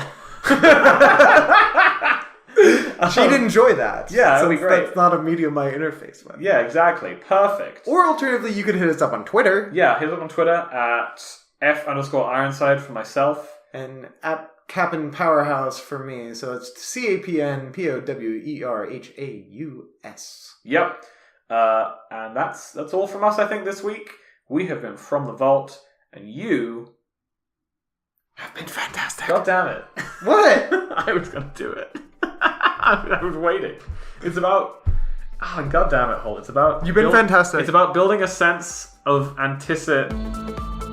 She'd enjoy that. Yeah, that'd be great. That's not a medium I interface with. Yeah, exactly. Perfect. Or alternatively, you could hit us up on Twitter. Yeah, hit us up on Twitter at F_Ironside for myself. And at Cap'n Powerhouse for me. So it's CAPNPOWERHAUS. Yep. And that's all from us, I think, this week. We have been From the Vault, and you have been fantastic. God damn it. What? I was going to do it. I was waiting. It's about... Oh, God damn it, Holt. It's about... You've been fantastic. It's about building a sense of anticipation.